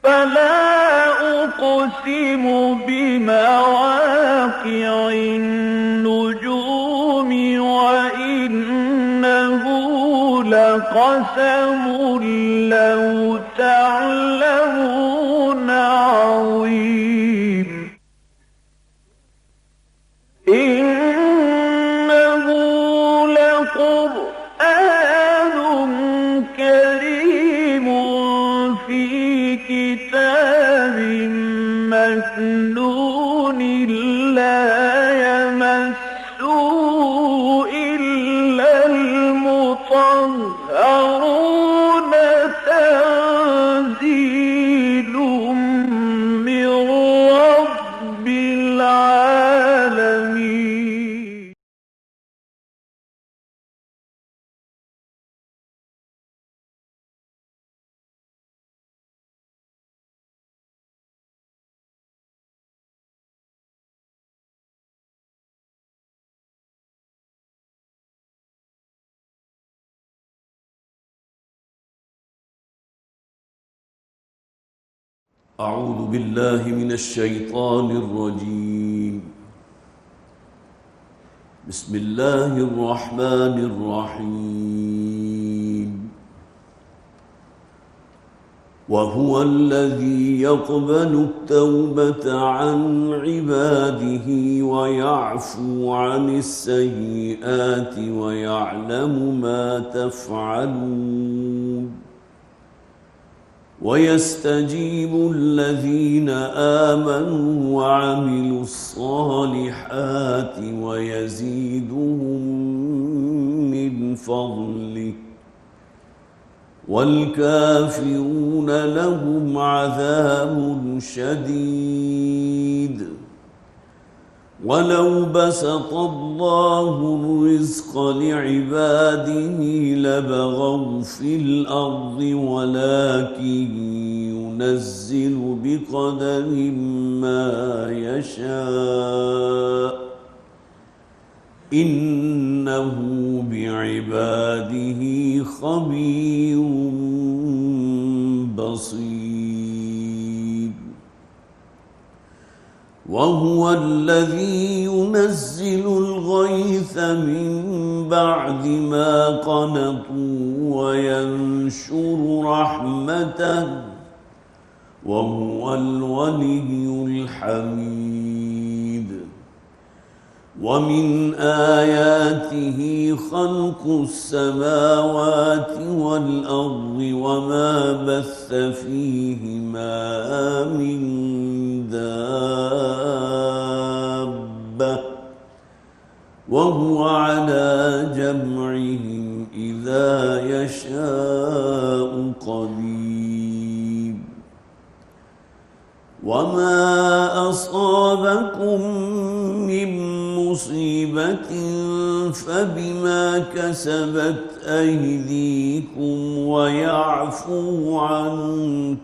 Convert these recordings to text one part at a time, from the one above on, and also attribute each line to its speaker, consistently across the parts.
Speaker 1: فلا أقسم بمواقع النجوم وإنه لقسم لو تعلمون عظيم إنه لقرآن كريم في كتاب مكنون لا يمسه إلا المطهرون تنزيل من رب العالمين
Speaker 2: أعوذ بالله من الشيطان الرجيم. بسم الله الرحمن الرحيم. وهو الذي يقبل التوبة عن عباده ويعفو عن السيئات ويعلم ما تفعلون ويستجيب الذين آمنوا وعملوا الصالحات ويزيدهم من فضله والكافرون لهم عذاب شديد. ولو بسط الله الرزق لعباده لبغوا في الأرض ولكن ينزل بقدر ما يشاء إنه بعباده خبير بصير. وهو الذي ينزل الغيث من بعد ما قنطوا وينشر رحمته وهو الولي الحميد. ومن آياته خلق السماوات والأرض وما بث فيهما من دابة وهو على جمعهم إذا يشاء قدير. وما أصابكم من مصيبة فبما كسبت أيديكم ويعفو عن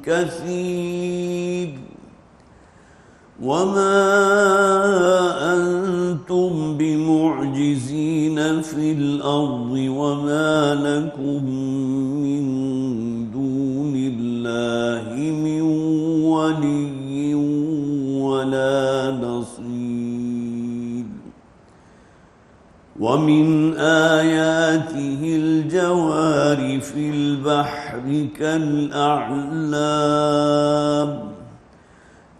Speaker 2: كثير. وما أنتم بمعجزين في الأرض وما لكم من دون الله من ولي ولا نصير. ومن آياته الجوار في البحر كالأعلام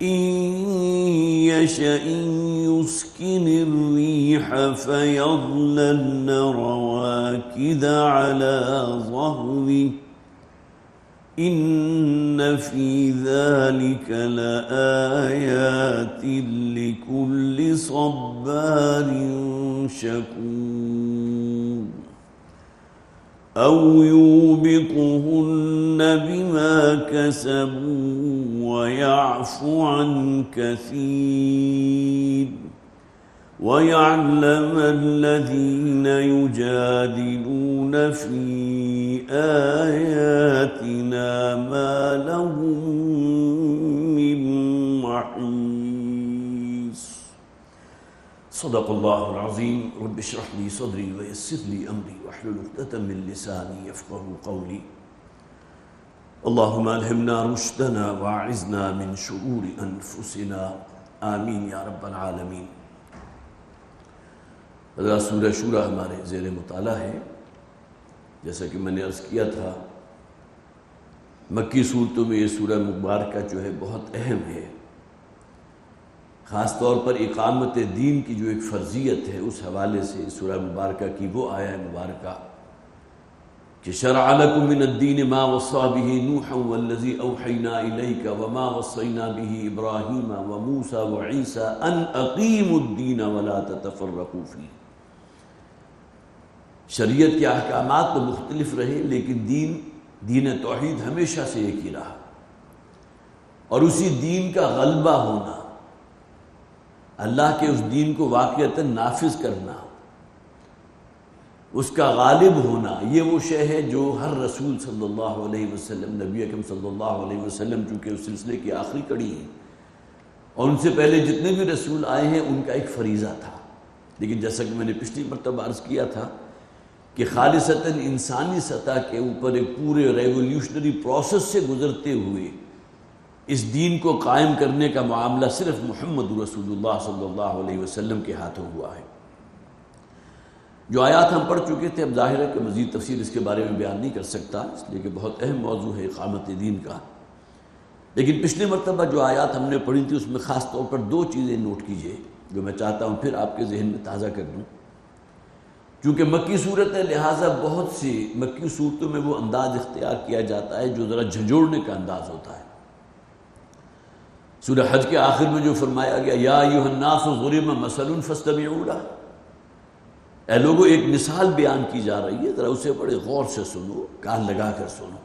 Speaker 2: إن يشأ يسكن الريح فيظللن رواكد على ظهره إن في ذلك لآيات لكل صبار شكور. أو يوبقهن بما كسبوا ويعفو عن كثير. ويعلم الذين يجادلون في آياتنا ما لهم من محيص. صدق الله العظيم. رب اشرح لي صدري ويسر لي أمري واحلل عقدة من لساني يفقهوا قولي. اللهم الہمنا رشدنا واعذنا من شرور انفسنا آمین یا رب العالمین۔ حضرات سورہ شورى ہمارے زیر مطالعہ ہے۔ جیسا کہ میں نے عرض کیا تھا، مکی صورتوں میں یہ سورہ مبارکہ جو ہے بہت اہم ہے، خاص طور پر اقامت دین کی جو ایک فرضیت ہے اس حوالے سے سورہ مبارکہ کی وہ آیہ مبارکہ کہ شرع لکم من الدین ما وصى به نوحا والذی اوحینا الیک وما وصینا به ابراہیم وموسیٰ وعیسیٰ ان اقیموا الدین ولا تتفرقوا فیہ۔ شریعت کے احکامات تو مختلف رہے، لیکن دین توحید ہمیشہ سے ایک ہی رہا، اور اسی دین کا غلبہ ہونا، اللہ کے اس دین کو واقعتاً نافذ کرنا، اس کا غالب ہونا، یہ وہ شے ہے جو ہر رسول صلی اللہ علیہ وسلم، نبی اکرم صلی اللہ علیہ وسلم چونکہ اس سلسلے کی آخری کڑی ہے، اور ان سے پہلے جتنے بھی رسول آئے ہیں ان کا ایک فریضہ تھا۔ لیکن جیسا کہ میں نے پچھلی مرتبہ عرض کیا تھا کہ خالصتاً انسانی سطح کے اوپر ایک پورے ریولوشنری پروسیس سے گزرتے ہوئے اس دین کو قائم کرنے کا معاملہ صرف محمد رسول اللہ صلی اللہ علیہ وسلم کے ہاتھوں ہوا ہے۔ جو آیات ہم پڑھ چکے تھے، اب ظاہر ہے کہ مزید تفصیل اس کے بارے میں بیان نہیں کر سکتا، اس لیے کہ بہت اہم موضوع ہے اقامت دین کا۔ لیکن پچھلی مرتبہ جو آیات ہم نے پڑھی تھی اس میں خاص طور پر دو چیزیں نوٹ کیجئے جو میں چاہتا ہوں پھر آپ کے ذہن میں تازہ کر دوں۔ چونکہ مکی صورت ہے لہٰذا بہت سی مکی صورتوں میں وہ انداز اختیار کیا جاتا ہے جو ذرا جھنجھوڑنے کا انداز ہوتا ہے۔ سورہ حج کے آخر میں جو فرمایا گیا یا ایھا الناس ضرب مثل فاستمعوا لہ، اے لوگوں ایک مثال بیان کی جا رہی ہے، ذرا اسے بڑے غور سے سنو، کان لگا کر سنو۔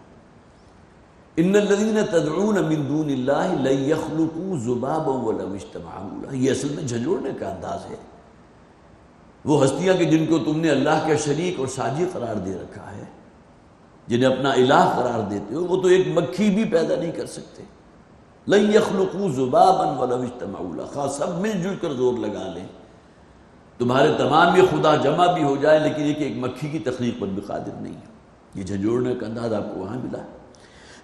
Speaker 2: ان الذین تدعون من دون اللہ لن یخلقوا ذبابا ولو اجتمعوا لہ، یہ اصل میں جھنجھوڑنے کا انداز ہے۔ وہ ہستیاں کہ جن کو تم نے اللہ کا شریک اور ساجی قرار دے رکھا ہے، جنہیں اپنا الہ قرار دیتے ہو، وہ تو ایک مکھی بھی پیدا نہیں کر سکتے۔ لن یخلقوا ذبابا ولو اجتمعوا لہ، خواہ سب مل جل کر زور لگا لیں، تمہارے تمام یہ خدا جمع بھی ہو جائے، لیکن یہ کہ ایک مکھی کی تخلیق پر بھی قادر نہیں ہے۔ یہ جھنجھوڑنے کا انداز آپ کو وہاں ملا۔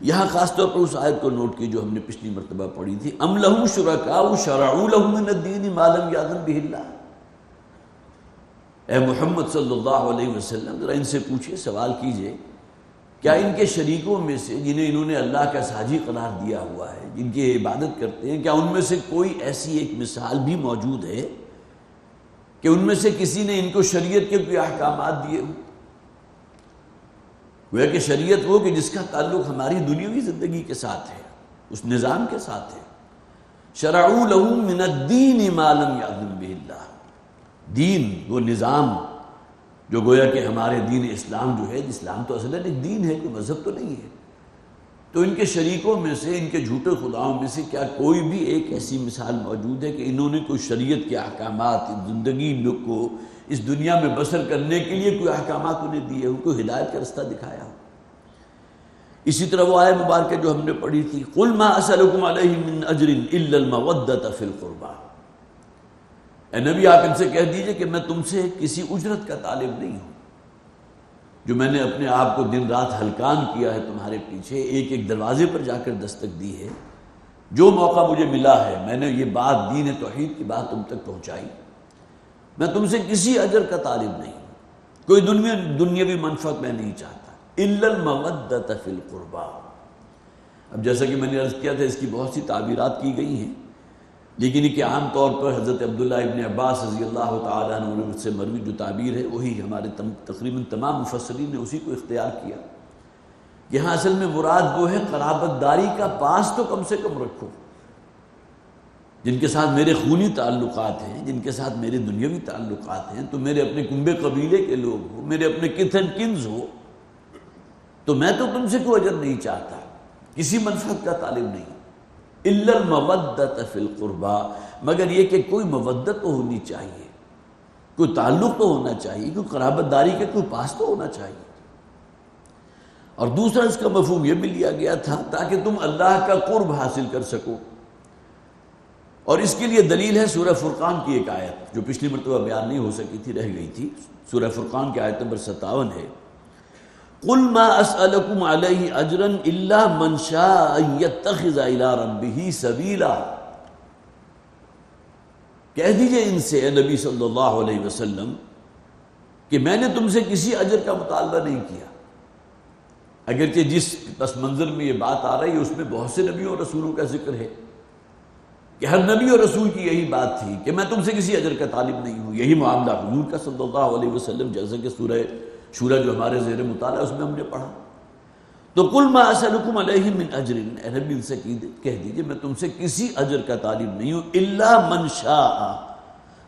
Speaker 2: یہاں خاص طور پر اس آیت کو نوٹ کی جو ہم نے پچھلی مرتبہ پڑھی تھی، ام لہم شرکاء شرعوا لہم من الدین ما لم یأذن بہ اللہ۔ اے محمد صلی اللہ علیہ وسلم ذرا ان سے پوچھئے، سوال کیجئے، کیا ان کے شریکوں میں سے جنہیں انہوں نے اللہ کا ساجی قرار دیا ہوا ہے، جن کی عبادت کرتے ہیں، کیا ان میں سے کوئی ایسی ایک مثال بھی موجود ہے کہ ان میں سے کسی نے ان کو شریعت کے کوئی احکامات دیے ہوں؟ وہ کہ شریعت وہ کہ جس کا تعلق ہماری دنیاوی زندگی کے ساتھ ہے، اس نظام کے ساتھ ہے۔ شرعوا لہم من الدین ما لم یأذن بہ اللہ، دین وہ نظام جو گویا کہ ہمارے دین اسلام جو ہے، اسلام تو اصلاً ایک دین ہے، کوئی مذہب تو نہیں ہے، تو ان کے شریکوں میں سے، ان کے جھوٹے خداؤں میں سے کیا کوئی بھی ایک ایسی مثال موجود ہے کہ انہوں نے کوئی شریعت کے احکامات زندگی کو اس دنیا میں بسر کرنے کے لیے کوئی احکامات انہیں دیے ہوں، کوئی ہدایت کا رستہ دکھایا ہو؟ اسی طرح وہ آیہ مبارکہ جو ہم نے پڑھی تھی، قُلْ مَا أَسْأَلُكُمْ عَلَيْهِ مِنْ أَجْرٍ إِلَّا الْمَوَدَّةَ فِي الْقُرْبَى، اے نبی آپ ان سے کہہ دیجئے کہ میں تم سے کسی اجرت کا طالب نہیں ہوں، جو میں نے اپنے آپ کو دن رات ہلکان کیا ہے تمہارے پیچھے، ایک ایک دروازے پر جا کر دستک دی ہے، جو موقع مجھے ملا ہے میں نے یہ بات، دین توحید کی بات تم تک پہنچائی، میں تم سے کسی اجر کا طالب نہیں ہوں، کوئی دنیاوی منفعت میں نہیں چاہتا۔ الا المودۃ فی القربى، اب جیسا کہ میں نے عرض کیا تھا اس کی بہت سی تعبیرات کی گئی ہیں، لیکن یہ کہ عام طور پر حضرت عبداللہ ابن عباس رضی اللہ تعالیٰ عنہ سے مروی جو تعبیر ہے وہی ہمارے تقریباً تمام مفسرین نے اسی کو اختیار کیا۔ یہاں اصل میں مراد وہ ہے قرابت داری کا پاس تو کم سے کم رکھو، جن کے ساتھ میرے خونی تعلقات ہیں، جن کے ساتھ میرے دنیاوی تعلقات ہیں، تو میرے اپنے کنبے قبیلے کے لوگ ہو، میرے اپنے کتھ اینڈ کنز ہو، تو میں تو تم سے کوئی اجر نہیں چاہتا، کسی منفعت کا طالب نہیں۔ الا المودۃ فی القربى، مگر یہ کہ کوئی مودت تو ہونی چاہیے، کوئی تعلق تو ہونا چاہیے، کوئی قرابت داری کے کوئی پاس تو ہونا چاہیے۔ اور دوسرا اس کا مفہوم یہ بھی لیا گیا تھا تاکہ تم اللہ کا قرب حاصل کر سکو، اور اس کے لیے دلیل ہے سورہ فرقان کی ایک آیت جو پچھلی مرتبہ بیان نہیں ہو سکی تھی، رہ گئی تھی۔ سورہ فرقان کی آیت نمبر 57 ہے، قل ما اسألکم علیہ اجرا الا من شاء ان یتخذ الی ربہ سبیلا، کہہ دیجئے ان سے اے نبی صلی اللہ علیہ وسلم کہ میں نے تم سے کسی اجر کا مطالبہ نہیں کیا، اگرچہ جس پس منظر میں یہ بات آ رہی ہے اس میں بہت سے نبیوں اور رسولوں کا ذکر ہے کہ ہر نبی اور رسول کی یہی بات تھی کہ میں تم سے کسی اجر کا طالب نہیں ہوں، یہی معاملہ حضور کا صلی اللہ علیہ وسلم، جیسا کہ سورہ شورى جو ہمارے زیر مطالعہ اس میں ہم نے پڑھا۔ تو قل ما اسألکم علیہ من اجر، اے نبی ان سے کہہ دیجئے میں تم سے کسی اجر کا طالب نہیں ہوں، الا من شاء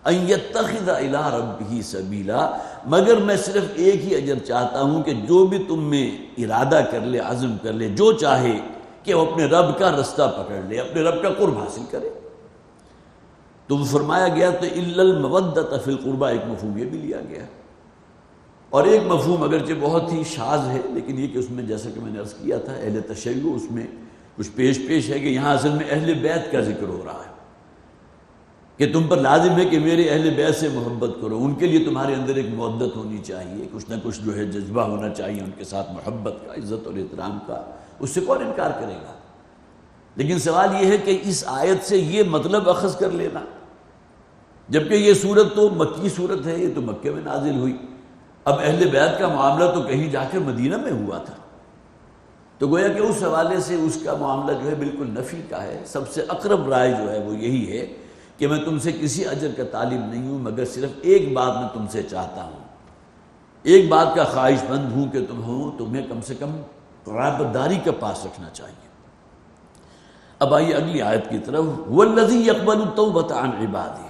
Speaker 2: ان یتخذ الی ربہ سبیلا، مگر میں صرف ایک ہی اجر چاہتا ہوں کہ جو بھی تم میں ارادہ کر لے، عزم کر لے، جو چاہے کہ وہ اپنے رب کا رستہ پکڑ لے، اپنے رب کا قرب حاصل کرے۔ تو فرمایا گیا تو الا المودۃ فی القربى، ایک مفہوم یہ بھی لیا گیا، اور ایک مفہوم اگرچہ بہت ہی شاذ ہے لیکن یہ کہ اس میں جیسا کہ میں نے عرض کیا تھا اہل تشیع اس میں کچھ پیش ہے کہ یہاں اصل میں اہل بیت کا ذکر ہو رہا ہے کہ تم پر لازم ہے کہ میرے اہل بیت سے محبت کرو، ان کے لیے تمہارے اندر ایک مودت ہونی چاہیے، کچھ نہ کچھ جو ہے جذبہ ہونا چاہیے ان کے ساتھ محبت کا، عزت اور احترام کا، اس سے کون انکار کرے گا؟ لیکن سوال یہ ہے کہ اس آیت سے یہ مطلب اخذ کر لینا، جبکہ یہ صورت تو مکی صورت ہے، یہ تو مکے میں نازل ہوئی، اب اہل بیت کا معاملہ تو کہیں جا کر مدینہ میں ہوا تھا، تو گویا کہ اس حوالے سے اس کا معاملہ جو ہے بالکل نفی کا ہے۔ سب سے اقرب رائے جو ہے وہ یہی ہے کہ میں تم سے کسی اجر کا طالب نہیں ہوں، مگر صرف ایک بات میں تم سے چاہتا ہوں، ایک بات کا خواہش مند ہوں کہ تمہیں کم سے کم قرابت داری کا پاس رکھنا چاہیے۔ اب آئیے اگلی آیت کی طرف، وَالَّذِي يَقْبَلُ التَّوْبَةَ عَنْ عِبَادِهِ،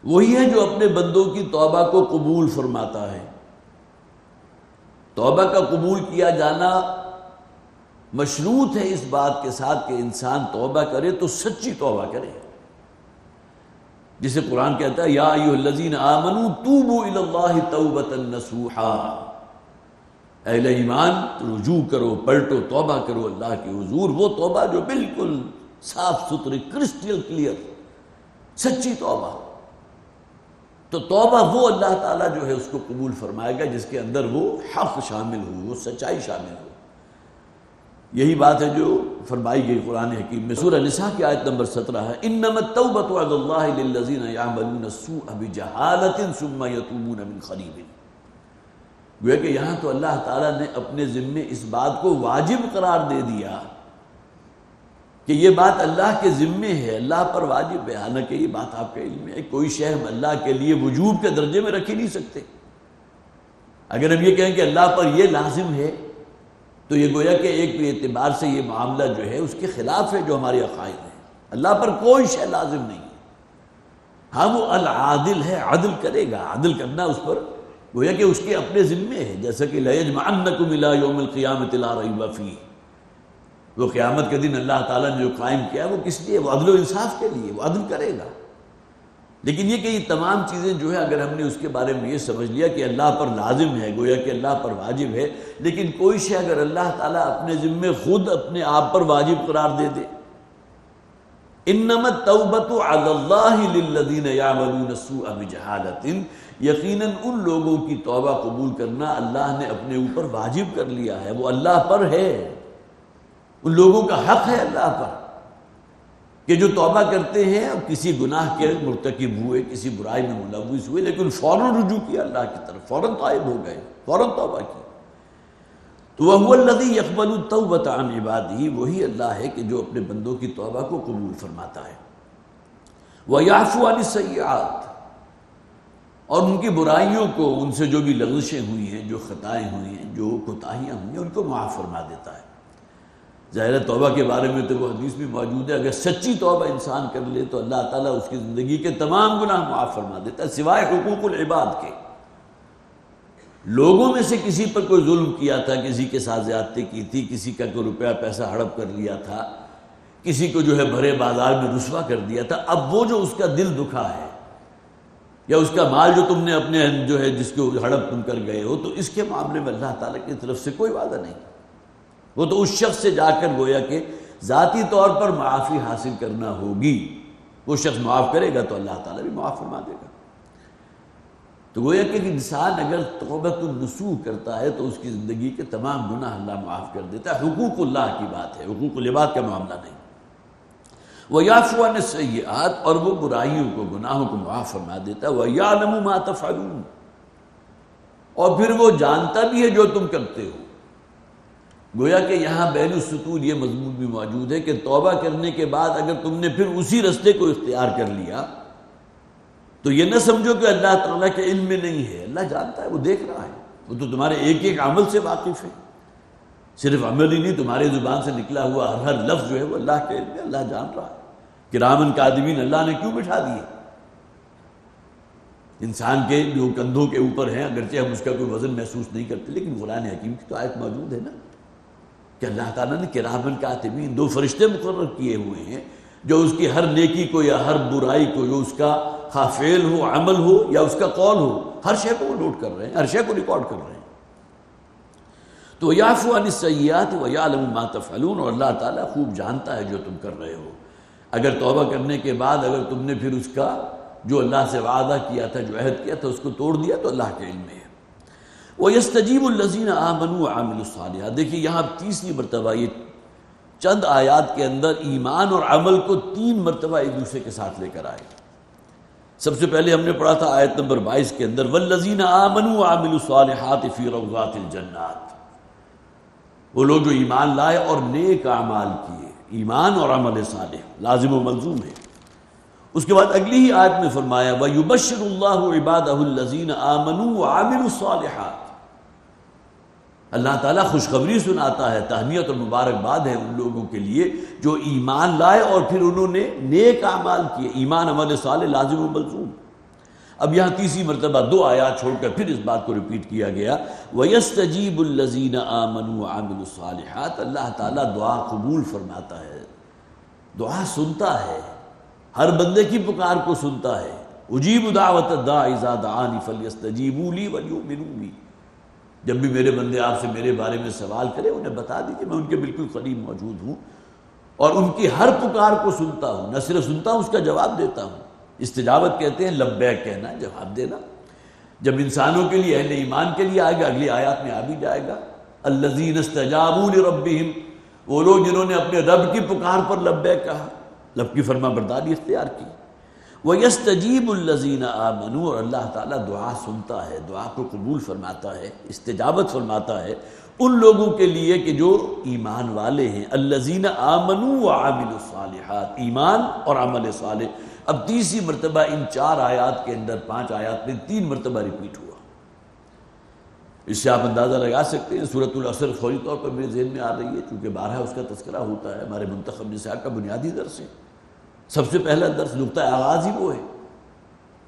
Speaker 2: وہی ہے جو اپنے بندوں کی توبہ کو قبول فرماتا ہے۔ توبہ کا قبول کیا جانا مشروط ہے اس بات کے ساتھ کہ انسان توبہ کرے تو سچی توبہ کرے، جسے قرآن کہتا ہے یا ایھا الذین آمنوا توبوا الی اللہ توبۃ نصوحا، اہل ایمان رجوع کرو، پلٹو، توبہ کرو اللہ کے حضور، وہ توبہ جو بالکل صاف ستھری، کرسٹل کلیئر، سچی توبہ۔ تو توبہ وہ اللہ تعالیٰ جو ہے اس کو قبول فرمائے گا جس کے اندر وہ حق شامل ہو، وہ سچائی شامل ہو۔ یہی بات ہے جو فرمائی گئی قرآن حکیم میں، سورہ نساء کی آیت نمبر 17 ہے، انما التوبۃ علی اللہ للذین یعملون السوء بجہالۃ ثم یتوبون من قریب۔ گویا کہ یہاں تو اللہ تعالیٰ نے اپنے ذمے اس بات کو واجب قرار دے دیا کہ یہ بات اللہ کے ذمے ہے، اللہ پر واجب ہے، حالانکہ یہ بات آپ کے علم میں ہے، کوئی شے ہم اللہ کے لیے وجوب کے درجے میں رکھ ہی نہیں سکتے۔ اگر ہم یہ کہیں کہ اللہ پر یہ لازم ہے تو یہ گویا کہ ایک اعتبار سے یہ معاملہ جو ہے اس کے خلاف ہے جو ہمارے عقائد ہیں۔ اللہ پر کوئی شے لازم نہیں ہے، ہاں وہ العادل ہے، عدل کرے گا، عدل کرنا اس پر گویا کہ اس کے اپنے ذمے ہے، جیسا کہ لَيَجْمَعَنَّكُمْ إِلَىٰ يَوْمِ الْقِيَامَةِ لَا رَيْبَ فِيهِ، وہ قیامت کے دن اللہ تعالیٰ نے جو قائم کیا وہ کس لیے؟ وہ عدل و انصاف کے لیے، وہ عدل کرے گا۔ لیکن یہ کہ یہ تمام چیزیں جو ہے اگر ہم نے اس کے بارے میں یہ سمجھ لیا کہ اللہ پر لازم ہے، گویا کہ اللہ پر واجب ہے، لیکن کوئی شے اگر اللہ تعالیٰ اپنے ذمے خود اپنے آپ پر واجب قرار دے دے، انما التوبۃ علی اللہ للذین یعملون السوء بجہالۃ، یقیناً ان لوگوں کی توبہ قبول کرنا اللہ نے اپنے اوپر واجب کر لیا ہے، وہ اللہ پر ہے، ان لوگوں کا حق ہے اللہ پر کہ جو توبہ کرتے ہیں اور کسی گناہ کے مرتکب ہوئے، کسی برائی میں ملوث ہوئے، لیکن فوراً رجوع کیا اللہ کی طرف، فوراً تائب ہو گئے، فوراً توبہ کی۔ تو وَهُوَ الَّذِي يَقْبَلُ التَّوْبَةَ عَنْ عِبَادِهِ، وہی اللہ ہے کہ جو اپنے بندوں کی توبہ کو قبول فرماتا ہے۔ وَيَعْفُو عَنِ السَّيِّئَاتِ، اور ان کی برائیوں کو، ان سے جو بھی لغزشیں ہوئی ہیں، جو خطائیں ہوئی ہیں، جو کوتاہیاں ہوئی ہیں، ان کو معاف فرما دیتا ہے۔ ظاہر توبہ کے بارے میں تو وہ حدیث بھی موجود ہے، اگر سچی توبہ انسان کر لے تو اللہ تعالیٰ اس کی زندگی کے تمام گناہ معاف فرما دیتا ہے، سوائے حقوق العباد کے۔ لوگوں میں سے کسی پر کوئی ظلم کیا تھا، کسی کے ساتھ زیادتی کی تھی، کسی کا کوئی روپیہ پیسہ ہڑپ کر لیا تھا، کسی کو جو ہے بھرے بازار میں رسوا کر دیا تھا، اب وہ جو اس کا دل دکھا ہے یا اس کا مال جو تم نے اپنے جو ہے جس کو ہڑپ تم کر گئے ہو، تو اس کے معاملے میں اللہ تعالیٰ کی طرف سے کوئی وعدہ نہیں، وہ تو اس شخص سے جا کر گویا کہ ذاتی طور پر معافی حاصل کرنا ہوگی، وہ شخص معاف کرے گا تو اللہ تعالیٰ بھی معاف فرما دے گا۔ تو گویا کہ انسان اگر توبۃ النصوح کرتا ہے تو اس کی زندگی کے تمام گناہ اللہ معاف کر دیتا ہے. حقوق اللہ کی بات ہے، حقوق العباد کا معاملہ نہیں. وَيَعْفُو عَنِ السَّيِّئَاتِ، اور وہ برائیوں کو، گناہوں کو معاف فرما دیتا ہے. وَيَعْلَمُ مَا تَفْعَلُونَ، اور پھر وہ جانتا بھی ہے جو تم کرتے ہو. گویا کہ یہاں بین السطور یہ مضمون بھی موجود ہے کہ توبہ کرنے کے بعد اگر تم نے پھر اسی رستے کو اختیار کر لیا تو یہ نہ سمجھو کہ اللہ تعالیٰ کے علم میں نہیں ہے. اللہ جانتا ہے، وہ دیکھ رہا ہے، وہ تو تمہارے ایک ایک عمل سے واقف ہے. صرف عمل ہی نہیں، تمہارے زبان سے نکلا ہوا ہر لفظ جو ہے وہ اللہ کے علم میں، اللہ جان رہا ہے. کرامن کاتبین اللہ نے کیوں بٹھا دیے؟ انسان کے جو کندھوں کے اوپر ہیں، اگرچہ ہم اس کا کوئی وزن محسوس نہیں کرتے، لیکن قرآن حکیم کی تو آیت موجود ہے نا کہ اللہ تعالیٰ نے کرامن کاتبین، 2 فرشتے مقرر کیے ہوئے ہیں جو اس کی ہر نیکی کو یا ہر برائی کو، جو اس کا خواہ فعل ہو، عمل ہو یا اس کا قول ہو، ہر شے کو وہ نوٹ کر رہے ہیں، ہر شے کو ریکارڈ کر رہے ہیں. تو یعفو عن السیئات ویعلم ما تفعلون، اور اللہ تعالیٰ خوب جانتا ہے جو تم کر رہے ہو. اگر توبہ کرنے کے بعد اگر تم نے پھر اس کا جو اللہ سے وعدہ کیا تھا، جو عہد کیا تھا، اس کو توڑ دیا تو اللہ کے علم میں ہے. وَيَسْتَجِيبُ الَّذِينَ آمَنُوا وَعَمِلُوا الصَّالِحَاتِ. دیکھیے یہاں تیسری مرتبہ یہ چند آیات کے اندر ایمان اور عمل کو 3 مرتبہ ایک دوسرے کے ساتھ لے کر آئے. سب سے پہلے ہم نے پڑھا تھا آیت نمبر 22 کے اندر وَالَّذِينَ آمَنُوا وَعَمِلُوا الصَّالِحَاتِ فِي رَوْضَاتِ الْجَنَّاتِ. وہ لوگ جو ایمان لائے اور نیک اعمال کیے. ایمان اور عمل صالح لازم و ملزوم ہے. اس کے بعد اگلی ہی آیت میں فرمایا وَيُبَشِّرُ اللَّهُ عِبَادَهُ الَّذِينَ آمَنُوا وَعَمِلُوا الصَّالِحَاتِ. اللہ تعالیٰ خوشخبری سناتا ہے، تہنیت اور مبارکباد ہے ان لوگوں کے لیے جو ایمان لائے اور پھر انہوں نے نیک اعمال کیے. ایمان عمل صالح لازم و ملزوم. اب یہاں تیسری مرتبہ 2 آیات چھوڑ کر پھر اس بات کو ریپیٹ کیا گیا وَيَسْتَجِيبُ الَّذِينَ آمَنُوا وَعَمِلُوا الصَّالِحَاتِ. اللہ تعالیٰ دعا قبول فرماتا ہے، دعا سنتا ہے، ہر بندے کی پکار کو سنتا ہے. اجیب دعوت الداع اذا دعانی فلیستجیبوا لی ولیؤمنوا بی. جب بھی میرے بندے آپ سے میرے بارے میں سوال کرے انہیں بتا دیجیے میں ان کے بالکل قریب موجود ہوں اور ان کی ہر پکار کو سنتا ہوں. نہ صرف سنتا ہوں، اس کا جواب دیتا ہوں. استجابت کہتے ہیں لبیک کہنا، جواب دینا. جب انسانوں کے لیے، اہل ایمان کے لیے آئے گا، اگلی آیات میں آ بھی جائے گا الذین استجابوا لربہم، وہ لوگ جنہوں نے اپنے رب کی پکار پر لبیک کہا، رب کی فرما برداری اختیار کی. وَيَسْتَجِيبُ الَّذِينَ آمَنُوا، اور اللہ تعالیٰ دعا سنتا ہے، دعا کو قبول فرماتا ہے، استجابت فرماتا ہے ان لوگوں کے لیے کہ جو ایمان والے ہیں. الَّذِينَ آمَنُوا وَعَمِلُوا الصَّالِحَاتِ، ایمان اور عمل صالح. اب تیسری مرتبہ ان 4 آیات کے اندر، 5 آیات میں 3 مرتبہ ریپیٹ ہوا. اس سے آپ اندازہ لگا سکتے ہیں سورۃ العصر فوری طور پر میرے ذہن میں آ رہی ہے چونکہ بارہا اس کا تذکرہ ہوتا ہے. ہمارے منتخب نصاب کا بنیادی درس ہے. سب سے پہلا درس، نقطہ آغاز ہی وہ ہے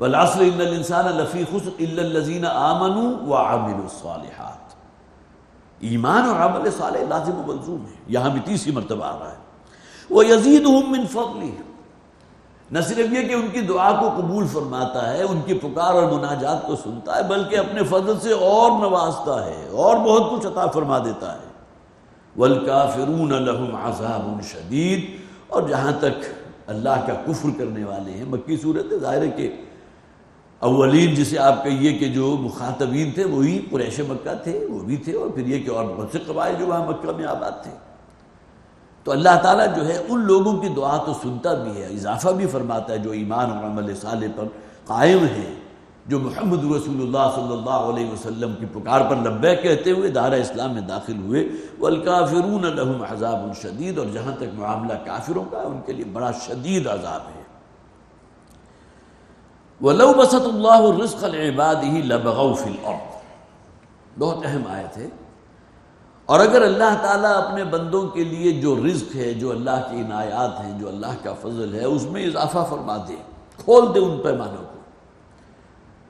Speaker 2: وَالْعَصْرِ إِنَّ الْإِنسَانَ لَفِي خُسْرٍ إِلَّا الَّذِينَ آمَنُوا وَعَمِلُوا الصَّالِحَاتِ. ایمان اور عمل صالح لازم و ملزوم ہے. یہاں بھی تیسری مرتبہ آ رہا ہے. وَيَزِيدُهُم مِّن فَضْلِهِ، نہ صرف یہ کہ ان کی دعا کو قبول فرماتا ہے، ان کی پکار اور مناجات کو سنتا ہے، بلکہ اپنے فضل سے اور نوازتا ہے اور بہت کچھ عطا فرما دیتا ہے. وَالْكَافِرُونَ لَهُمْ عَذَابٌ شَدِيدٌ، اور جہاں تک اللہ کا کفر کرنے والے ہیں، مکی صورت ہے، ظاہر ہے کہ اولین جسے آپ کہیے کہ جو مخاطبین تھے وہی قریش مکہ تھے، وہ بھی تھے، اور پھر یہ کہ اور بہت سے قبائل جو وہاں مکہ میں آباد تھے. تو اللہ تعالیٰ جو ہے ان لوگوں کی دعا تو سنتا بھی ہے، اضافہ بھی فرماتا ہے جو ایمان اور عمل صالح پر قائم ہیں، جو محمد رسول اللہ صلی اللہ علیہ وسلم کی پکار پر لبیک کہتے ہوئے دائرہ اسلام میں داخل ہوئے. والکافرون لہم عذاب شدید، اور جہاں تک معاملہ کافروں کا ان کے لیے بڑا شدید عذاب ہے. وَلَوْ بَسَطَ اللَّهُ الرِّزْقَ لِعِبَادِهِ لَبَغَوْا فِي الْأَرْضِ، بہت اہم آیت ہے. اور اگر اللہ تعالیٰ اپنے بندوں کے لیے جو رزق ہے، جو اللہ کی عنایات ہیں، جو اللہ کا فضل ہے، اس میں اضافہ فرما دے، کھول دے ان پیمانوں کو،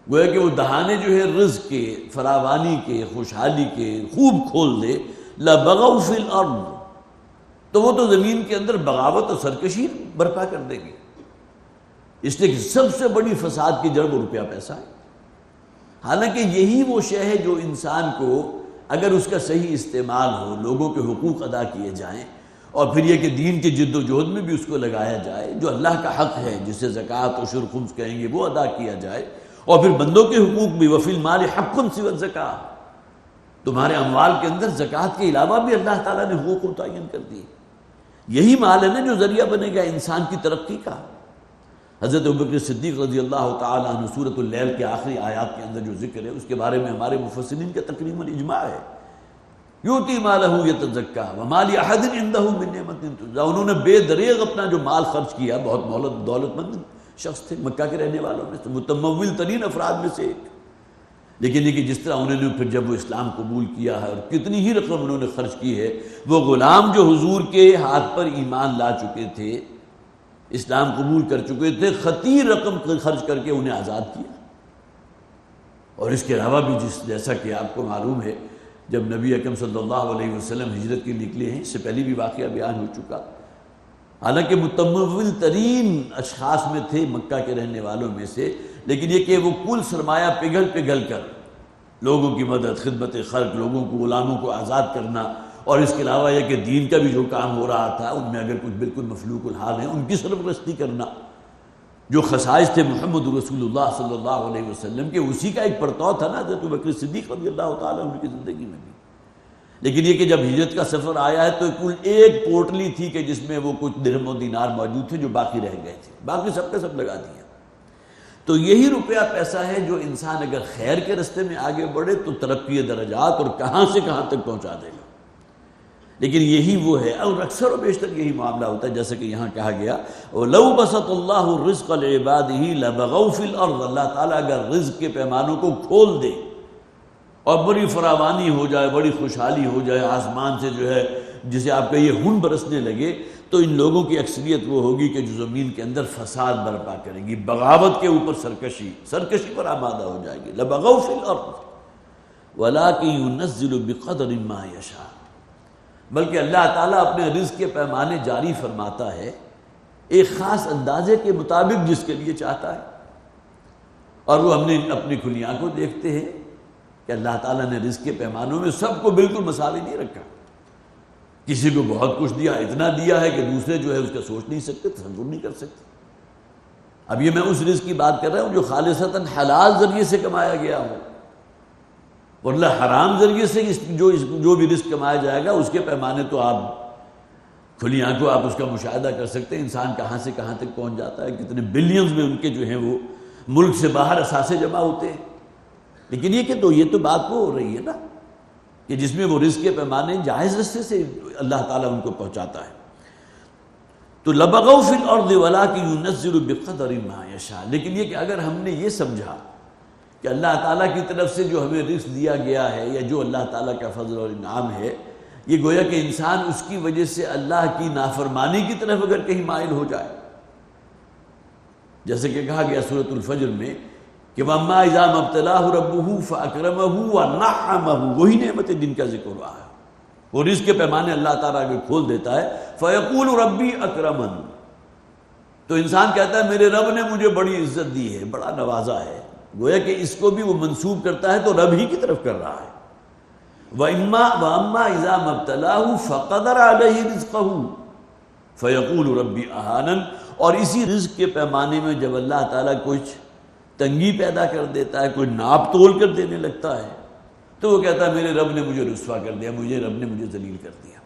Speaker 2: گویا کہ وہ دہانے جو ہے رزق کے، فراوانی کے، خوشحالی کے خوب کھول دے. لَبَغَوْا فِي الْأَرْضِ، تو وہ تو زمین کے اندر بغاوت اور سرکشی برپا کر دیں گے. اس لیے کہ سب سے بڑی فساد کی جڑ وہ روپیہ پیسہ ہے. حالانکہ یہی وہ شے ہے جو انسان کو اگر اس کا صحیح استعمال ہو، لوگوں کے حقوق ادا کیے جائیں، اور پھر یہ کہ دین کی جد و جہد میں بھی اس کو لگایا جائے، جو اللہ کا حق ہے جسے زکوٰۃ عشر خمس کہیں گے وہ ادا کیا جائے، اور پھر بندوں کے حقوق بھی، وفی المال حق سوی الزکاۃ، تمہارے اموال کے اندر زکوٰۃ کے علاوہ بھی اللہ تعالیٰ نے حقوق متعین کر دیے۔ یہی مال ہے نا جو ذریعہ بنے گا انسان کی ترقی کا۔ حضرت ابوبکر صدیق رضی اللہ تعالیٰ عنہ سورۃ اللیل کے آخری آیات کے اندر جو ذکر ہے اس کے بارے میں ہمارے مفسرین کا تقریباً اجماع ہے، یؤتی مالہ یتزکیٰ وما لأحد عندہ من نعمۃ تجزیٰ۔ انہوں نے بے دریغ اپنا جو مال خرچ کیا، بہت دولت مند شخص تھے، مکہ کے رہنے والوں میں سے، متمول ترین افراد میں سے ایک، لیکن یہ کہ جس طرح انہوں نے پھر جب وہ اسلام قبول کیا ہے اور کتنی ہی رقم انہوں نے خرچ کی ہے، وہ غلام جو حضور کے ہاتھ پر ایمان لا چکے تھے، اسلام قبول کر چکے تھے، خطیر رقم خرچ کر کے انہیں آزاد کیا۔ اور اس کے علاوہ بھی جیسا کہ آپ کو معلوم ہے، جب نبی اکرم صلی اللہ علیہ وسلم ہجرت کے نکلے ہیں، اس سے پہلے بھی واقعہ بیان ہو چکا، حالانکہ متمول ترین اشخاص میں تھے مکہ کے رہنے والوں میں سے، لیکن یہ کہ وہ کل سرمایہ پگھل کر لوگوں کی مدد، خدمت خلق، لوگوں کو، غلاموں کو آزاد کرنا، اور اس کے علاوہ یہ کہ دین کا بھی جو کام ہو رہا تھا ان میں اگر کچھ بالکل مفلوق الحال ہیں ان کی سرپرستی کرنا، جو خصائص تھے محمد رسول اللہ صلی اللہ علیہ وسلم کے، اسی کا ایک پرتو تھا نا حضرت ابوبکر صدیق رضی اللہ تعالیٰ عنہ کی زندگی میں بھی۔ لیکن یہ کہ جب ہجرت کا سفر آیا ہے تو کل ایک پوٹلی تھی کہ جس میں وہ کچھ درہم و دینار موجود تھے جو باقی رہ گئے تھے، باقی سب کا سب لگا دیا۔ تو یہی روپیہ پیسہ ہے جو انسان اگر خیر کے رستے میں آگے بڑھے تو ترقی درجات اور کہاں سے کہاں تک پہنچا دے گا۔ لیکن یہی وہ ہے، اور اکثر و بیشتر یہی معاملہ ہوتا ہے، جیسے کہ یہاں کہا گیا وَلَوْ بَسَطَ اللَّهُ الرِّزْقَ لِعِبَادِهِ لَبَغَوْا فِي الْأَرْضِ، اللہ تعالیٰ اگر رزق کے پیمانوں کو کھول دے اور بڑی فراوانی ہو جائے، بڑی خوشحالی ہو جائے، آسمان سے جو ہے جسے آپ کہیے ہن برسنے لگے، تو ان لوگوں کی اکثریت وہ ہوگی کہ جو زمین کے اندر فساد برپا کرے گی، بغاوت کے اوپر سرکشی پر آمادہ ہو جائے گی۔ لَبَغَوْا فِي الْأَرْضِ وَلَٰكِن يُنَزِّلُ بِقَدْرٍ مَّا يَشَاءُ، بلکہ اللہ تعالیٰ اپنے رزق کے پیمانے جاری فرماتا ہے ایک خاص اندازے کے مطابق جس کے لیے چاہتا ہے۔ اور وہ ہم نے اپنی کھلی آنکھوں دیکھتے ہیں کہ اللہ تعالیٰ نے رزق کے پیمانوں میں سب کو بالکل مساوی نہیں رکھا، کسی کو بہت کچھ دیا، اتنا دیا ہے کہ دوسرے جو ہے اس کا سوچ نہیں سکتے، تصور نہیں کر سکتے۔ اب یہ میں اس رزق کی بات کر رہا ہوں جو خالصتاً حلال ذریعے سے کمایا گیا ہو، ورنہ حرام ذریعے سے جو بھی رزق کمایا جائے گا اس کے پیمانے تو آپ کھلی آنکھوں آپ اس کا مشاہدہ کر سکتے ہیں، انسان کہاں سے کہاں تک پہنچ جاتا ہے، کتنے بلینز میں ان کے جو ہیں وہ ملک سے باہر اثاثے جمع ہوتے ہیں۔ لیکن یہ تو بات وہ ہو رہی ہے نا کہ جس میں وہ رزق کے پیمانے جائز رستے سے اللہ تعالیٰ ان کو پہنچاتا ہے۔ تو لَبَغَوْا فِي الْأَرْضِ وَلَٰكِن يُنَزِّلُ بِقَدْرٍ مَّا يَشَاءُ، لیکن یہ کہ اگر ہم نے یہ سمجھا کہ اللہ تعالیٰ کی طرف سے جو ہمیں رزق دیا گیا ہے یا جو اللہ تعالیٰ کا فضل اور انعام ہے، یہ گویا کہ انسان اس کی وجہ سے اللہ کی نافرمانی کی طرف اگر کہیں مائل ہو جائے، جیسے کہ کہا گیا سورۃ الفجر میں کہ وَأَمَّا إِذَا مَا ابْتَلَاهُ رَبُّهُ فَأَكْرَمَهُ وَنَعَّمَهُ، وہی نعمت دن کا ذکر ہوا ہے۔ وہ رزق کے پیمانے اللہ تعالیٰ اگر کھول دیتا ہے فَيَقُولُ رَبِّي أَكْرَمَنِ، تو انسان کہتا ہے میرے رب نے مجھے بڑی عزت دی ہے، بڑا نوازا ہے، گویا کہ اس کو بھی وہ منسوب کرتا ہے تو رب ہی کی طرف کر رہا ہے۔ وَأَمَّا إِذَا مَا ابْتَلَاهُ فَقَدَرَ عَلَيْهِ رِزْقَهُ فَيَقُولُ رَبِّي أَهَانَنِ، اور اسی رزق کے پیمانے میں جب اللہ تعالیٰ کچھ تنگی پیدا کر دیتا ہے، کوئی ناپ تول کر دینے لگتا ہے، تو وہ کہتا ہے میرے رب نے مجھے رسوا کر دیا، رب نے مجھے ذلیل کر دیا۔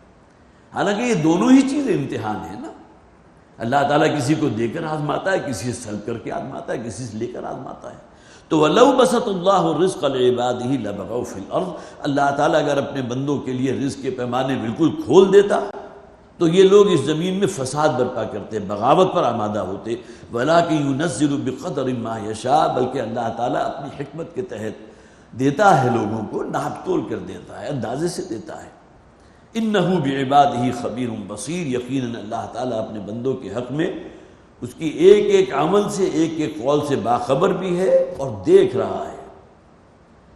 Speaker 2: حالانکہ یہ دونوں ہی چیزیں امتحان ہیں نا، اللہ تعالیٰ کسی کو دے کر آزماتا ہے، کسی سے سلب کر کے آزماتا ہے، کسی سے لے کر آزماتا ہے۔ تو وَلَوْ بَسَطَ اللَّهُ الرِّزْقَ لِعِبَادِهِ لَبَغَوْا فِي الْأَرْضِ، اللہ تعالیٰ اگر اپنے بندوں کے لیے رزق کے پیمانے بالکل کھول دیتا تو یہ لوگ اس زمین میں فساد برپا کرتے، بغاوت پر آمادہ ہوتے۔ وَلَٰكِن يُنَزِّلُ بِقَدْرٍ مَّا يَشَاءُ، بلکہ اللہ تعالیٰ اپنی حکمت کے تحت دیتا ہے، لوگوں کو ناپ تول کر دیتا ہے، اندازے سے دیتا ہے۔ إِنَّهُ بِعِبَادِهِ خَبِيرٌ بَصِيرٌ، یقیناً اللہ تعالیٰ اپنے بندوں کے حق میں اس کی ایک ایک عمل سے، ایک ایک قول سے باخبر بھی ہے اور دیکھ رہا ہے۔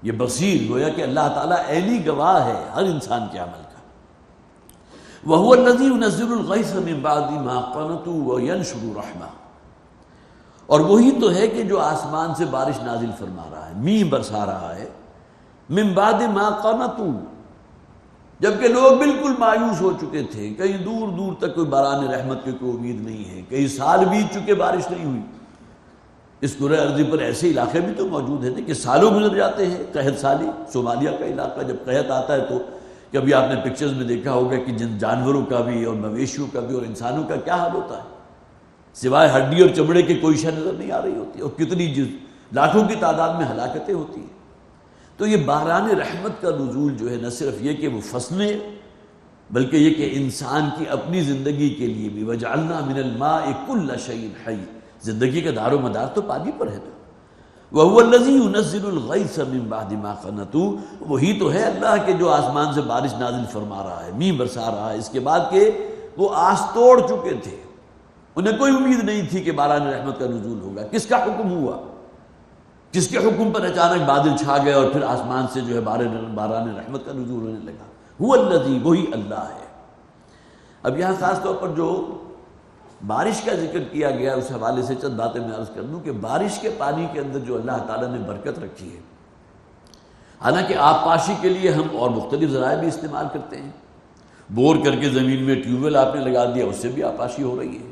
Speaker 2: یہ بصیر گویا کہ اللہ تعالیٰ عینی گواہ ہے ہر انسان کے عمل کا۔ وَهُوَ الَّذِي يُنَزِّلُ الْغَيْثَ مِن بَعْدِ مَا قَنَطُوا وَيَنشُرُ رَحْمَتَهُ، اور وہی تو ہے کہ جو آسمان سے بارش نازل فرما رہا ہے، میਂہ برسا رہا ہے، من بعد ما قنطوا، جبکہ لوگ بالکل مایوس ہو چکے تھے، کہیں دور دور تک کوئی باران رحمت کی کوئی امید نہیں ہے، کئی سال بیت چکے بارش نہیں ہوئی، اس کرۂ ارضی پر ایسے علاقے بھی تو موجود ہیں کہ سالوں گزر جاتے ہیں قحط سالی. صومالیہ کا علاقہ جب قحط آتا ہے تو کبھی آپ نے پکچرز میں دیکھا ہوگا کہ جن جانوروں کا بھی اور مویشیوں کا بھی اور انسانوں کا کیا حال ہوتا ہے. سوائے ہڈی اور چمڑے کے کوئی شے نظر نہیں آ رہی ہوتی اور کتنی لاکھوں کی تعداد میں ہلاکتیں ہوتی ہیں. تو یہ باران رحمت کا نزول جو ہے نہ صرف یہ کہ وہ فصلیں بلکہ یہ کہ انسان کی اپنی زندگی کے لیے بھی وجعلنا من الماء کل شیء حی، زندگی کا دار و مدار تو پانی پر ہے نا. وَهُوَ الَّذِي يُنَزِّلُ الْغَيْثَ مِن بَعْدِ مَا قَنَطُوا، وہی تو ہے اللہ کہ جو آسمان سے بارش نازل فرما رہا ہے، میਂہ برسا رہا ہے اس کے بعد کہ وہ آس توڑ چکے تھے. انہیں کوئی امید نہیں تھی کہ باران رحمت کا نزول ہوگا. کس کا حکم ہوا؟ کس کے حکم پر اچانک بادل چھا گئے اور پھر آسمان سے جو ہے باران رحمت کا نزول ہونے لگا؟ هو الذی، وہی اللہ ہے. اب یہاں خاص طور پر جو بارش کا ذکر کیا گیا اس حوالے سے چند باتیں میں عرض کر دوں کہ بارش کے پانی کے اندر جو اللہ تعالیٰ نے برکت رکھی ہے، حالانکہ آب پاشی کے لیے ہم اور مختلف ذرائع بھی استعمال کرتے ہیں. بور کر کے زمین میں ٹیوب ویل آپ نے لگا دیا، اس سے بھی آب پاشی ہو رہی ہے.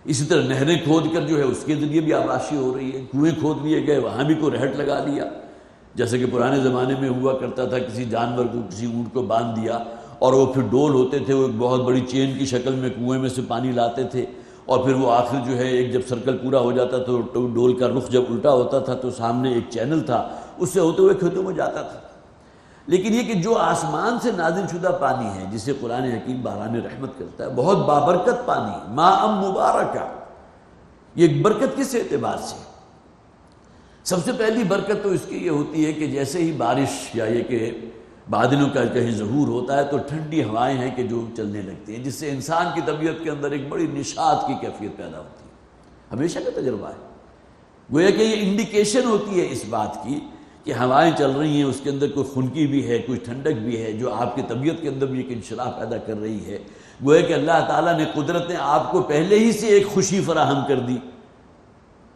Speaker 2: اسی طرح نہریں کھود کر جو ہے اس کے ذریعے بھی آب پاشی ہو رہی ہے. کنویں کھود لیے گئے، وہاں بھی کوئی رہٹ لگا دیا، جیسے کہ پرانے زمانے میں ہوا کرتا تھا. کسی جانور کو، کسی اونٹ کو باندھ دیا اور وہ پھر ڈول ہوتے تھے، وہ ایک بہت بڑی چین کی شکل میں کنویں میں سے پانی لاتے تھے اور پھر وہ آخر جو ہے ایک جب سرکل پورا ہو جاتا تو ڈول کا رخ جب الٹا ہوتا تھا تو سامنے ایک چینل تھا، اس سے ہوتے ہوئے کھیتوں میں جاتا تھا. لیکن یہ کہ جو آسمان سے نازل شدہ پانی ہے جسے قرآن حکیم باران رحمت کرتا ہے، بہت بابرکت پانی، ماء مبارکہ، یہ ایک برکت کس اعتبار سے؟ سب سے پہلی برکت تو اس کی یہ ہوتی ہے کہ جیسے ہی بارش یا یہ کہ بادلوں کا کہیں ظہور ہوتا ہے تو ٹھنڈی ہوائیں ہیں کہ جو چلنے لگتی ہیں، جس سے انسان کی طبیعت کے اندر ایک بڑی نشاط کی کیفیت پیدا ہوتی ہے. ہمیشہ کا تجربہ ہے. گویا کہ یہ انڈیکیشن ہوتی ہے اس بات کی کہ ہوائیں چل رہی ہیں، اس کے اندر کوئی خنکی بھی ہے، کوئی ٹھنڈک بھی ہے جو آپ کی طبیعت کے اندر بھی ایک انشراح پیدا کر رہی ہے. گویا کہ اللہ تعالیٰ نے، قدرت نے آپ کو پہلے ہی سے ایک خوشی فراہم کر دی.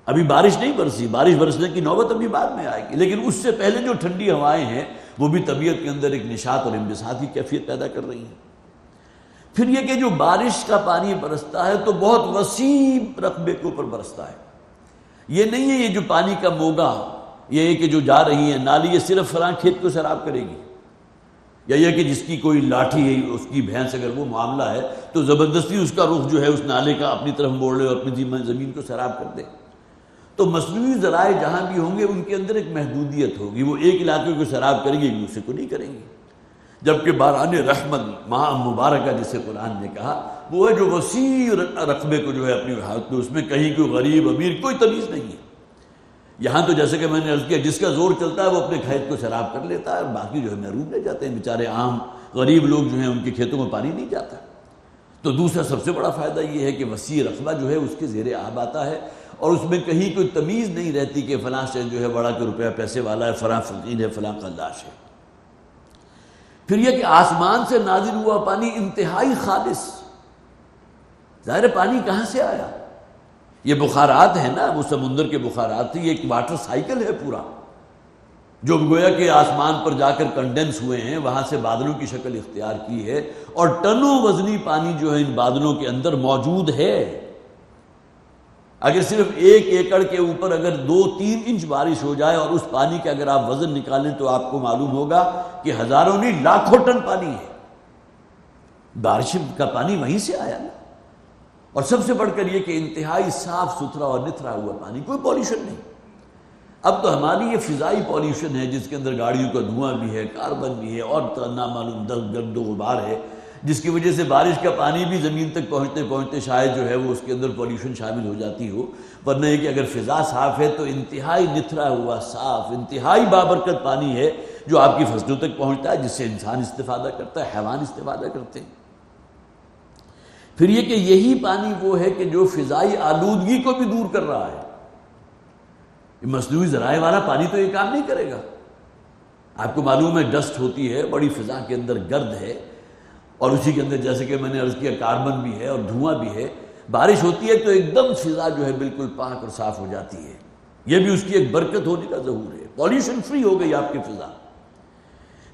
Speaker 2: ابھی بارش نہیں برسی، بارش برسنے کی نوبت ابھی بعد میں آئے گی، لیکن اس سے پہلے جو ٹھنڈی ہوائیں ہیں وہ بھی طبیعت کے اندر ایک نشاط اور انبساط کی کیفیت پیدا کر رہی ہیں. پھر یہ کہ جو بارش کا پانی برستا ہے تو بہت وسیع رقبے کے اوپر برستا ہے. یہ نہیں ہے یہ جو پانی کا موگا، یہ کہ جو جا رہی ہے نالی، یہ صرف فلاں کھیت کو سیراب کرے گی، یا یہ کہ جس کی کوئی لاٹھی ہے، اس کی بھینس اگر وہ معاملہ ہے تو زبردستی اس کا رخ جو ہے اس نالے کا اپنی طرف موڑ لے اور اپنی زمین کو سیراب کر دے. تو مصنوعی ذرائع جہاں بھی ہوں گے ان کے اندر ایک محدودیت ہوگی، وہ ایک علاقے کو سیراب کریں گے، دوسرے کو نہیں کریں گے. جبکہ باران رحمت، ماء مبارکہ جسے قرآن نے کہا، وہ ہے جو وسیع رقبے کو جو ہے اپنی حالت میں، اس میں کہیں کوئی غریب امیر کوئی تمیز نہیں ہے. یہاں تو جیسے کہ میں نے عرض کیا، جس کا زور چلتا ہے وہ اپنے کھیت کو سیراب کر لیتا ہے اور باقی جو ہے محروم رہ جاتے ہیں. بیچارے عام غریب لوگ جو ہیں ان کے کھیتوں میں پانی نہیں جاتا. تو دوسرا سب سے بڑا فائدہ یہ ہے کہ وسیع رقبہ جو ہے اس کے زیر آب آتا ہے اور اس میں کہیں کوئی تمیز نہیں رہتی کہ فلاں شخص جو ہے بڑا کہ روپیہ پیسے والا ہے، فلاں فقیر ہے، فلاں قلاش ہے. پھر یہ کہ آسمان سے نازل ہوا پانی انتہائی خالص. ظاہر پانی کہاں سے آیا؟ یہ بخارات ہیں نا، وہ سمندر کے بخارات تھے. یہ ایک واٹر سائیکل ہے پورا، جو گویا کہ آسمان پر جا کر کنڈنس ہوئے ہیں، وہاں سے بادلوں کی شکل اختیار کی ہے اور ٹنوں وزنی پانی جو ہے ان بادلوں کے اندر موجود ہے. اگر صرف 1 ایکڑ کے اوپر اگر 2-3 انچ بارش ہو جائے اور اس پانی کا اگر آپ وزن نکالیں تو آپ کو معلوم ہوگا کہ ہزاروں نہیں لاکھوں ٹن پانی ہے. بارش کا پانی وہیں سے آیا نا. اور سب سے بڑھ کر یہ کہ انتہائی صاف ستھرا اور نتھرا ہوا پانی، کوئی پولیوشن نہیں. اب تو ہماری یہ فضائی پولیوشن ہے جس کے اندر گاڑیوں کا دھواں بھی ہے، کاربن بھی ہے اور نامعلوم گرد و غبار ہے، جس کی وجہ سے بارش کا پانی بھی زمین تک پہنچتے پہنچتے شاید جو ہے وہ اس کے اندر پولیوشن شامل ہو جاتی ہو. ورنہ یہ کہ اگر فضا صاف ہے تو انتہائی نتھرا ہوا، صاف، انتہائی بابرکت پانی ہے جو آپ کی فصلوں تک پہنچتا ہے، جس سے انسان استفادہ کرتا ہے، حیوان استفادہ کرتے ہیں. پھر یہ کہ یہی پانی وہ ہے کہ جو فضائی آلودگی کو بھی دور کر رہا ہے. مصنوعی ذرائع والا پانی تو یہ کام نہیں کرے گا. آپ کو معلوم ہے ڈسٹ ہوتی ہے، بڑی فضا کے اندر گرد ہے اور اسی کے اندر جیسے کہ میں نے عرض کیا کاربن بھی ہے اور دھواں بھی ہے. بارش ہوتی ہے تو ایک دم فضا جو ہے بالکل پاک اور صاف ہو جاتی ہے. یہ بھی اس کی ایک برکت ہونے کا ظہور ہے. پولیوشن فری ہو گئی آپ کی فضا.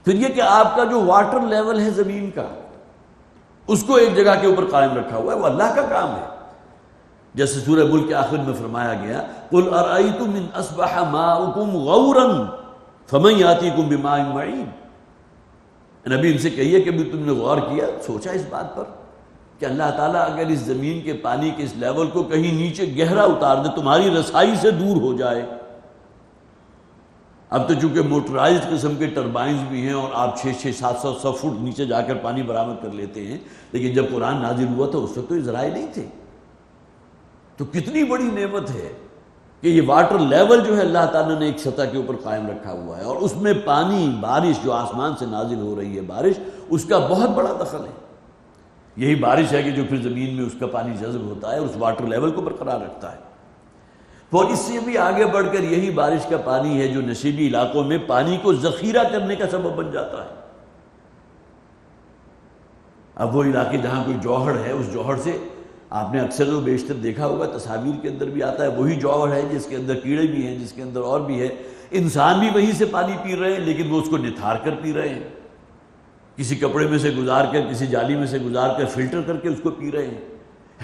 Speaker 2: پھر یہ کہ آپ کا جو واٹر لیول ہے زمین کا، اس کو ایک جگہ کے اوپر قائم رکھا ہوا ہے. وہ اللہ کا کام ہے. جیسے سورہ ملک کے آخر میں فرمایا گیا قل ارأیتم ان اصبح ماؤکم غورا فمن یاتیکم بماء معین، نبی ان سے کہیے کہ بھی تم نے غور کیا، سوچا اس بات پر کہ اللہ تعالیٰ اگر اس زمین کے پانی کے اس لیول کو کہیں نیچے گہرا اتار دے، تمہاری رسائی سے دور ہو جائے۔ اب تو چونکہ موٹرائزڈ قسم کے ٹربائنز بھی ہیں اور آپ 600-700 فٹ نیچے جا کر پانی برآمد کر لیتے ہیں، لیکن جب قرآن نازل ہوا تھا اس وقت تو یہ ذرائع نہیں تھے۔ تو کتنی بڑی نعمت ہے کہ یہ واٹر لیول جو ہے اللہ تعالیٰ نے ایک سطح کے اوپر قائم رکھا ہوا ہے، اور اس میں پانی، بارش جو آسمان سے نازل ہو رہی ہے بارش، اس کا بہت بڑا دخل ہے۔ یہی بارش ہے کہ جو پھر زمین میں اس کا پانی جذب ہوتا ہے اور اس واٹر لیول کو برقرار رکھتا ہے۔ اور اس سے بھی آگے بڑھ کر یہی بارش کا پانی ہے جو نشیبی علاقوں میں پانی کو ذخیرہ کرنے کا سبب بن جاتا ہے۔ اب وہ علاقے جہاں کوئی جوہر ہے، اس جوہر سے آپ نے اکثر و بیشتر دیکھا ہوگا، تصاویر کے اندر بھی آتا ہے، وہی جوہر ہے جس کے اندر کیڑے بھی ہیں، جس کے اندر اور بھی ہے، انسان بھی وہیں سے پانی پی رہے ہیں، لیکن وہ اس کو نتھار کر پی رہے ہیں، کسی کپڑے میں سے گزار کر، کسی جالی میں سے گزار کر، فلٹر کر کے اس کو پی رہے ہیں،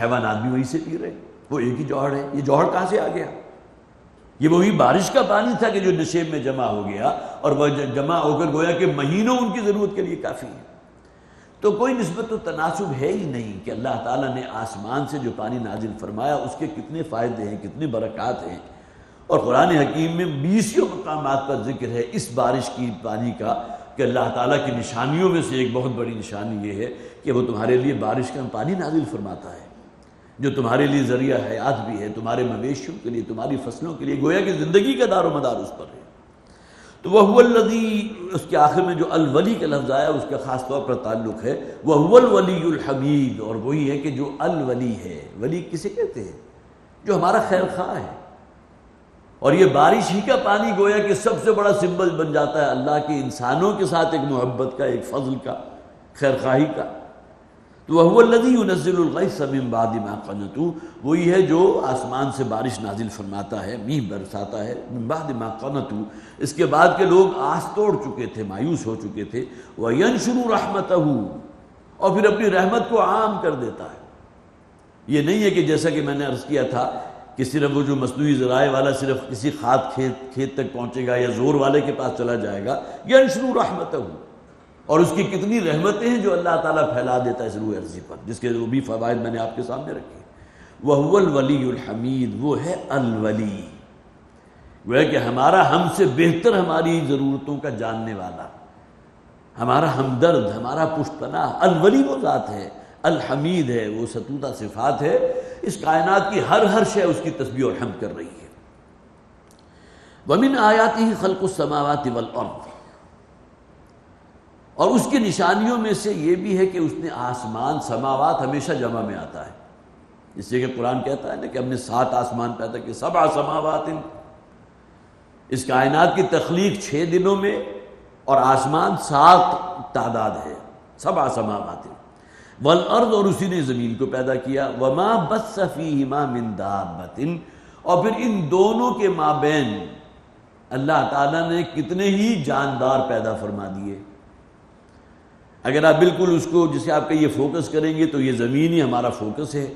Speaker 2: حیوانات بھی وہیں سے پی رہے ہیں، وہ ایک ہی جوہر ہے۔ یہ جوہر کہاں سے آ گیا؟ یہ وہی بارش کا پانی تھا کہ جو نشیب میں جمع ہو گیا، اور وہ جمع ہو کر گویا کہ مہینوں ان کی ضرورت کے لیے کافی ہے۔ تو کوئی نسبت و تناسب ہے ہی نہیں کہ اللہ تعالیٰ نے آسمان سے جو پانی نازل فرمایا اس کے کتنے فائدے ہیں، کتنے برکات ہیں، اور قرآن حکیم میں 20 مقامات پر ذکر ہے اس بارش کی پانی کا، کہ اللہ تعالیٰ کی نشانیوں میں سے ایک بہت بڑی نشانی یہ ہے کہ وہ تمہارے لیے بارش کا پانی نازل فرماتا ہے، جو تمہارے لیے ذریعہ حیات بھی ہے، تمہارے مویشیوں کے لیے، تمہاری فصلوں کے لیے، گویا کہ زندگی کا دار و مدار اس پر ہے۔ تو وَهُوَ الَّذِي، اس کے آخر میں جو الولی کا لفظ آیا اس کا خاص طور پر تعلق ہے وَهُوَ الْوَلِيُّ الْحَمِيدُ، اور وہی ہے کہ جو الولی ہے۔ ولی کسے کہتے ہیں؟ جو ہمارا خیر خواہ ہے، اور یہ بارش ہی کا پانی گویا کہ سب سے بڑا سمبل بن جاتا ہے اللہ کے انسانوں کے ساتھ ایک محبت کا، ایک فضل کا، خیر خواہی کا۔ تو وَهُوَ الَّذِي يُنَزِّلُ الْغَيْثَ مِن بَعْدِ مَا قَنَطُوا، وہی ہے جو آسمان سے بارش نازل فرماتا ہے، میہ برساتا ہے، من بعد ما قنطوا، اس کے بعد کہ لوگ آس توڑ چکے تھے، مایوس ہو چکے تھے، وَيَنشُرُ رَحْمَتَهُ، اور پھر اپنی رحمت کو عام کر دیتا ہے۔ یہ نہیں ہے کہ جیسا کہ میں نے عرض کیا تھا کہ صرف وہ جو مصنوعی ذرائع والا صرف کسی کھیت تک پہنچے گا یا زور والے کے پاس چلا جائے گا، يَنشُرُ رَحْمَتَهُ، اور اس کی کتنی رحمتیں ہیں جو اللہ تعالیٰ پھیلا دیتا ہے اس روح عرضی پر، جس کے وہ بھی فوائد میں نے آپ کے سامنے رکھے۔ وَهُوَ الْوَلِيُّ الْحَمِيدُ، وہ ہے الولی، وہ ہے کہ ہمارا ہم سے بہتر ہماری ضرورتوں کا جاننے والا، ہمارا ہمدرد، ہمارا پشت پناہ۔ الولی وہ ذات ہے، الحمید ہے، وہ ستودہ صفات ہے، اس کائنات کی ہر شے اس کی تسبیح اور حمد کر رہی ہے۔ وَمِنْ آیَاتِهِ خَلْقُ السَّمَاوَاتِ وَالْأَرْضِ، اور اس کی نشانیوں میں سے یہ بھی ہے کہ اس نے آسمان، سماوات ہمیشہ جمع میں آتا ہے، اس لیے کہ قرآن کہتا ہے نا کہ ہم نے 7 آسمان پیدا کیے، 7 سماوات، اس کائنات کی تخلیق 6 دنوں میں، اور آسمان 7 تعداد ہے، 7 سماوات، والارض، اور اسی نے زمین کو پیدا کیا، وما بث فیہما من دابۃ، اور پھر ان دونوں کے مابین اللہ تعالیٰ نے کتنے ہی جاندار پیدا فرما دیے۔ اگر آپ بالکل اس کو جسے آپ کہیے فوکس کریں گے تو یہ زمین ہی ہمارا فوکس ہے،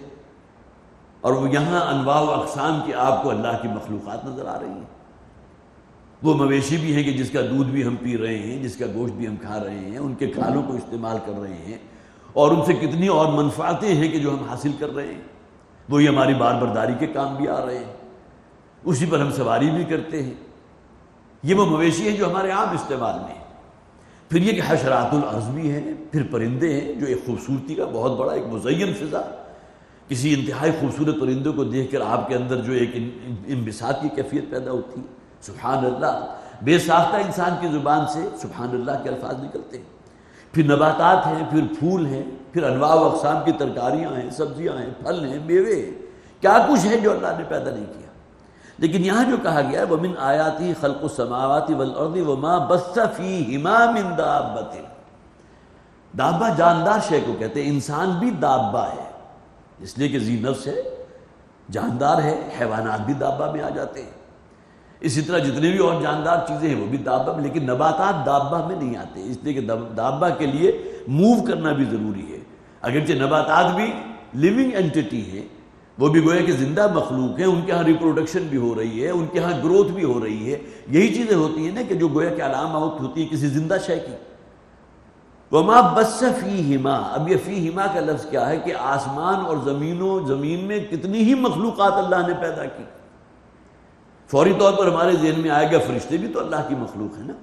Speaker 2: اور وہ یہاں انواع و اقسام کی آپ کو اللہ کی مخلوقات نظر آ رہی ہیں۔ وہ مویشی بھی ہیں کہ جس کا دودھ بھی ہم پی رہے ہیں، جس کا گوشت بھی ہم کھا رہے ہیں، ان کے کھالوں کو استعمال کر رہے ہیں، اور ان سے کتنی اور منفعتیں ہیں کہ جو ہم حاصل کر رہے ہیں۔ وہی ہماری بار برداری کے کام بھی آ رہے ہیں، اسی پر ہم سواری بھی کرتے ہیں۔ یہ وہ مویشی ہیں جو ہمارے عام استعمال میں ہیں۔ پھر یہ کہ حشرات الارض بھی ہیں، پھر پرندے ہیں جو ایک خوبصورتی کا بہت بڑا ایک مزین فضا، کسی انتہائی خوبصورت پرندوں کو دیکھ کر آپ کے اندر جو ایک انبساط کی کیفیت پیدا ہوتی ہے۔ سبحان اللہ، بے ساختہ انسان کی زبان سے سبحان اللہ کے الفاظ نکلتے ہیں۔ پھر نباتات ہیں، پھر پھول ہیں، پھر انواع و اقسام کی ترکاریاں ہیں، سبزیاں ہیں، پھل ہیں، میوے ہیں، کیا کچھ ہے جو اللہ نے پیدا نہیں کیا۔ لیکن یہاں جو کہا گیا ہے وَمِنْ آیَاتِهِ خَلْقُ السَّمَاوَاتِ وَالْأَرْضِ وَمَا بَثَّ فِيهِمَا مِنْ دَابَّةٍ، دابہ جاندار شے کو کہتے ہیں، انسان بھی دابہ ہے، اس لیے کہ ذی نفس ہے، جاندار ہے، حیوانات بھی دابہ میں آ جاتے ہیں، اسی طرح جتنے بھی اور جاندار چیزیں ہیں وہ بھی دابہ میں، لیکن نباتات دابہ میں نہیں آتے، اس لیے کہ دابہ کے لیے موو کرنا بھی ضروری ہے۔ اگرچہ نباتات بھی لیونگ اینٹیٹی ہے، وہ بھی گویا کہ زندہ مخلوق ہیں، ان کے ہاں ریپروڈکشن بھی ہو رہی ہے، ان کے ہاں گروتھ بھی ہو رہی ہے، یہی چیزیں ہوتی ہیں نا کہ جو گویا کہ علامات ہوتی ہیں کسی زندہ شے کی۔ وما بث فیہما، اب یہ فیہما کا لفظ کیا ہے کہ آسمان اور زمین میں کتنی ہی مخلوقات اللہ نے پیدا کی۔ فوری طور پر ہمارے ذہن میں آئے گا فرشتے بھی تو اللہ کی مخلوق ہے نا،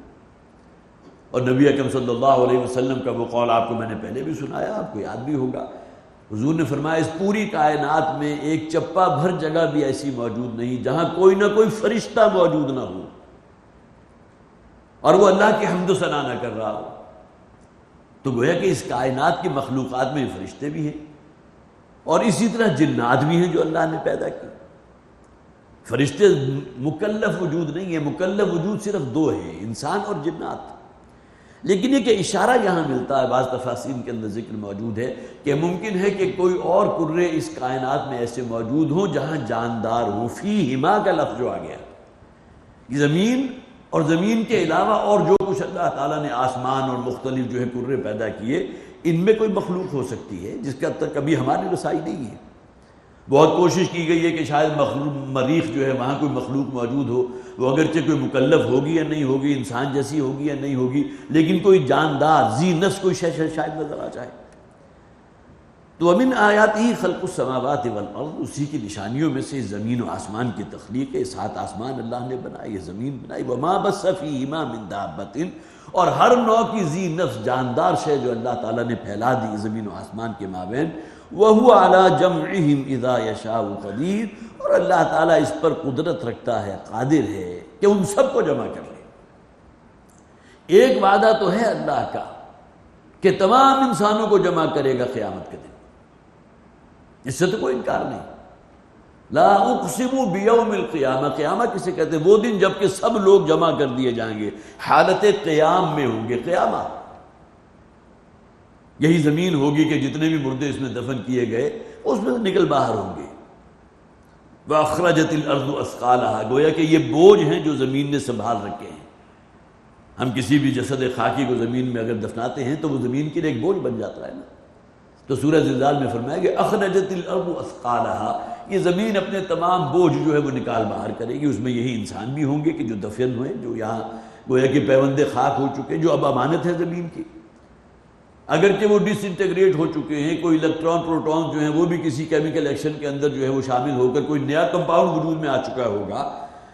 Speaker 2: اور نبی اکرم صلی اللہ علیہ وسلم کا وہ قول آپ کو میں نے پہلے بھی سنایا، آپ کو یاد بھی ہوگا، حضور نے فرمایا اس پوری کائنات میں ایک چپا بھر جگہ بھی ایسی موجود نہیں جہاں کوئی نہ کوئی فرشتہ موجود نہ ہو اور وہ اللہ کی حمد و ثنا نہ کر رہا ہو۔ تو گویا کہ اس کائنات کی مخلوقات میں فرشتے بھی ہیں اور اسی طرح جنات بھی ہیں جو اللہ نے پیدا کی۔ فرشتے مکلف وجود نہیں ہے، مکلف وجود صرف دو ہیں، انسان اور جنات۔ لیکن یہ کہ اشارہ یہاں ملتا ہے، بعض تفاسیر کے اندر ذکر موجود ہے کہ ممکن ہے کہ کوئی اور کرے اس کائنات میں ایسے موجود ہوں جہاں جاندار ہوں۔ فیہما کا لفظ جو آ گیا، یہ زمین اور زمین کے علاوہ اور جو کچھ اللہ تعالیٰ نے آسمان اور مختلف جو ہے کرے پیدا کیے، ان میں کوئی مخلوق ہو سکتی ہے جس کا تک کبھی ہماری رسائی نہیں ہے۔ بہت کوشش کی گئی ہے کہ شاید مریخ جو ہے وہاں کوئی مخلوق موجود ہو، وہ اگرچہ کوئی مکلف ہوگی یا نہیں ہوگی، انسان جیسی ہوگی یا نہیں ہوگی، لیکن کوئی جاندار ذی نفس کوئی شے شاید نظر آ جائے۔ تو ومن آیاتہ خلق السماوات والارض، اسی کی نشانیوں میں سے زمین و آسمان کی تخلیق ہے۔ 7 آسمان اللہ نے بنائے، یہ زمین بنائی۔ وما بث فیہما من دابۃ، اور ہر نوع کی ذی نفس جاندار شے جو اللہ تعالیٰ نے پھیلا دی زمین و آسمان کے مابین۔ وَهُوَ عَلَى جَمْعِهِمْ إِذَا يَشَاءُ قَدِيرٌ، اور اللہ تعالیٰ اس پر قدرت رکھتا ہے، قادر ہے کہ ان سب کو جمع کر لے۔ ایک وعدہ تو ہے اللہ کا کہ تمام انسانوں کو جمع کرے گا قیامت کے دن، اس سے تو کوئی انکار نہیں۔ لا اقسم بیوم القیامہ، قیامت کسے کہتے ہیں؟ وہ دن جب کہ سب لوگ جمع کر دیے جائیں گے، حالت قیام میں ہوں گے۔ قیامت یہی زمین ہوگی کہ جتنے بھی مردے اس میں دفن کیے گئے اس میں نکل باہر ہوں گے۔ وَأَخْرَجَتِ الْأَرْضُ أَثْقَالَهَا، گویا کہ یہ بوجھ ہیں جو زمین نے سنبھال رکھے ہیں۔ ہم کسی بھی جسد خاکی کو زمین میں اگر دفناتے ہیں تو وہ زمین کے لیے ایک بوجھ بن جاتا ہے نا۔ تو سورہ زلزال میں فرمایا کہ أَخْرَجَتِ الْأَرْضُ أَثْقَالَهَا، یہ زمین اپنے تمام بوجھ جو ہے وہ نکال باہر کرے گی۔ اس میں یہی انسان بھی ہوں گے کہ جو دفن ہوئے، جو یہاں گویا کہ پیوندے خاک ہو چکے، جو اب امانت ہے زمین کی، اگرچہ وہ ڈس انٹیگریٹ ہو چکے ہیں، کوئی الیکٹران پروٹون جو ہیں وہ بھی کسی کیمیکل ایکشن کے اندر جو ہے وہ شامل ہو کر کوئی نیا کمپاؤنڈ وجود میں آ چکا ہوگا،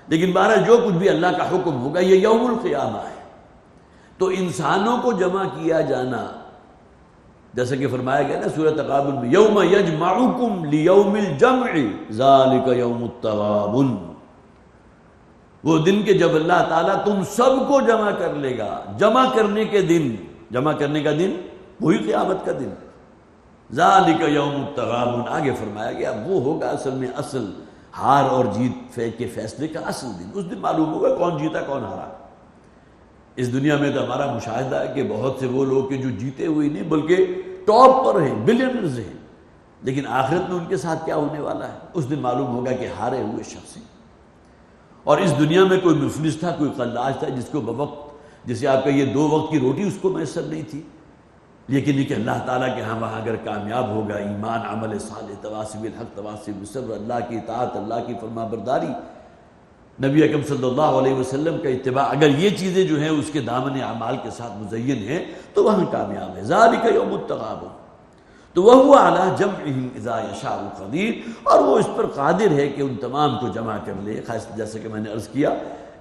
Speaker 2: لیکن بہرحال جو کچھ بھی اللہ کا حکم ہوگا یہ یوم القیامہ ہے۔ تو انسانوں کو جمع کیا جانا، جیسا کہ فرمایا گیا نا سورۃ تغابن میں، یوم یجمعکم لیوم الجمع ذالک یوم التغابن، وہ دن کہ جب اللہ تعالیٰ تم سب کو جمع کر لے گا۔ جمع کرنے کے دن، جمع کرنے کا دن وہی قیامت کا دن، ذالک یوم التغابن۔ آگے فرمایا گیا وہ ہوگا اصل میں اصل ہار اور جیت کے فیصلے کا اصل دن۔ اس دن معلوم ہوگا کون جیتا کون ہارا۔ اس دنیا میں تو ہمارا مشاہدہ ہے کہ بہت سے وہ لوگ کہ جو جیتے ہوئے نہیں بلکہ ٹاپ پر ہیں، بلینرز ہیں، لیکن آخرت میں ان کے ساتھ کیا ہونے والا ہے اس دن معلوم ہوگا کہ ہارے ہوئے شخص ہیں۔ اور اس دنیا میں کوئی مفلس تھا، کوئی قلاش تھا جس کو بوقت، جسے آپ کا یہ 2 وقت کی روٹی اس کو میسر نہیں تھی، لیکن یہ کہ اللہ تعالیٰ کے ہاں وہاں اگر کامیاب ہوگا، ایمان، عمل صالح، تواصی بالحق، تواصی بالصبر، اللہ کی اطاعت، اللہ کی فرما برداری، نبی اکرم صلی اللہ علیہ وسلم کا اتباع، اگر یہ چیزیں جو ہیں اس کے دامن اعمال کے ساتھ مزین ہیں تو وہاں کامیاب ہے۔ ذالک یوم التغابن، تو وَهُوَ عَلَى جَمْعِهِمْ إِذَا يَشَاءُ قَدِيرٌ، اور وہ اس پر قادر ہے کہ ان تمام کو جمع کر لے۔ خاص جیسے کہ میں نے عرض کیا،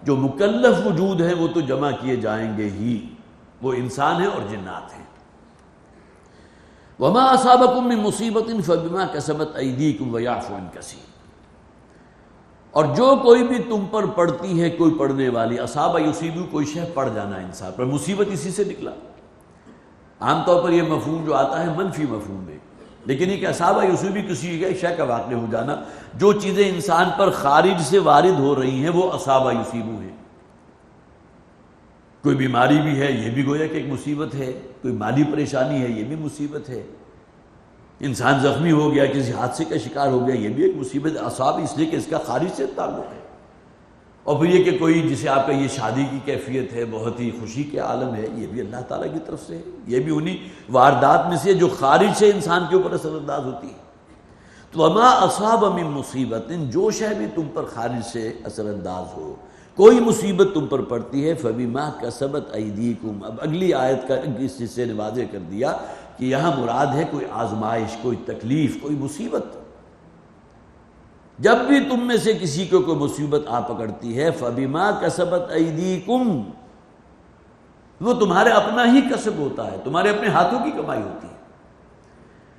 Speaker 2: جو مکلف وجود ہیں وہ تو جمع کیے جائیں گے ہی، وہ انسان ہیں اور جنات ہیں۔ وَمَا أَصَابَكُم مِّن مُّصِيبَةٍ فَبِمَا كَسَبَتْ أَيْدِيكُمْ وَيَعْفُو عَن كَثِيرٍ، اور جو کوئی بھی تم پر پڑتی ہے، کوئی پڑنے والی، اصابہ یصیبو، کوئی شے پڑ جانا انسان پر، مصیبت اسی سے نکلا۔ عام طور پر یہ مفہوم جو آتا ہے منفی مفہوم ہے، لیکن یہ کہ اصابہ یصیبو کسی شے کا واقع ہو جانا، جو چیزیں انسان پر خارج سے وارد ہو رہی ہیں وہ اصابہ یصیبو ہیں۔ کوئی بیماری بھی ہے، یہ بھی گویا کہ ایک مصیبت ہے، کوئی مالی پریشانی ہے، یہ بھی مصیبت ہے، انسان زخمی ہو گیا، کسی حادثے کا شکار ہو گیا، یہ بھی ایک مصیبت اصاب، اس لیے کہ اس کا خارج سے تعلق ہے۔ اور پھر یہ کہ کوئی جسے آپ کا یہ شادی کی کیفیت ہے، بہت ہی خوشی کے عالم ہے، یہ بھی اللہ تعالیٰ کی طرف سے ہے، یہ بھی انہی واردات میں سے جو خارج سے انسان کے اوپر اثر انداز ہوتی ہے۔ وما اصاب من مصیبت، جو شے بھی تم پر خارج سے اثر انداز ہو، کوئی مصیبت تم پر پڑتی ہے، فبما کسبت ایدیکم۔ اب اگلی آیت کا اس حصے نے واضح کر دیا کہ یہاں مراد ہے کوئی آزمائش، کوئی تکلیف، کوئی مصیبت۔ جب بھی تم میں سے کسی کو کوئی مصیبت آ پکڑتی ہے، فبما کسبت ایدیکم، وہ تمہارے اپنا ہی کسب ہوتا ہے، تمہارے اپنے ہاتھوں کی کمائی ہوتی ہے۔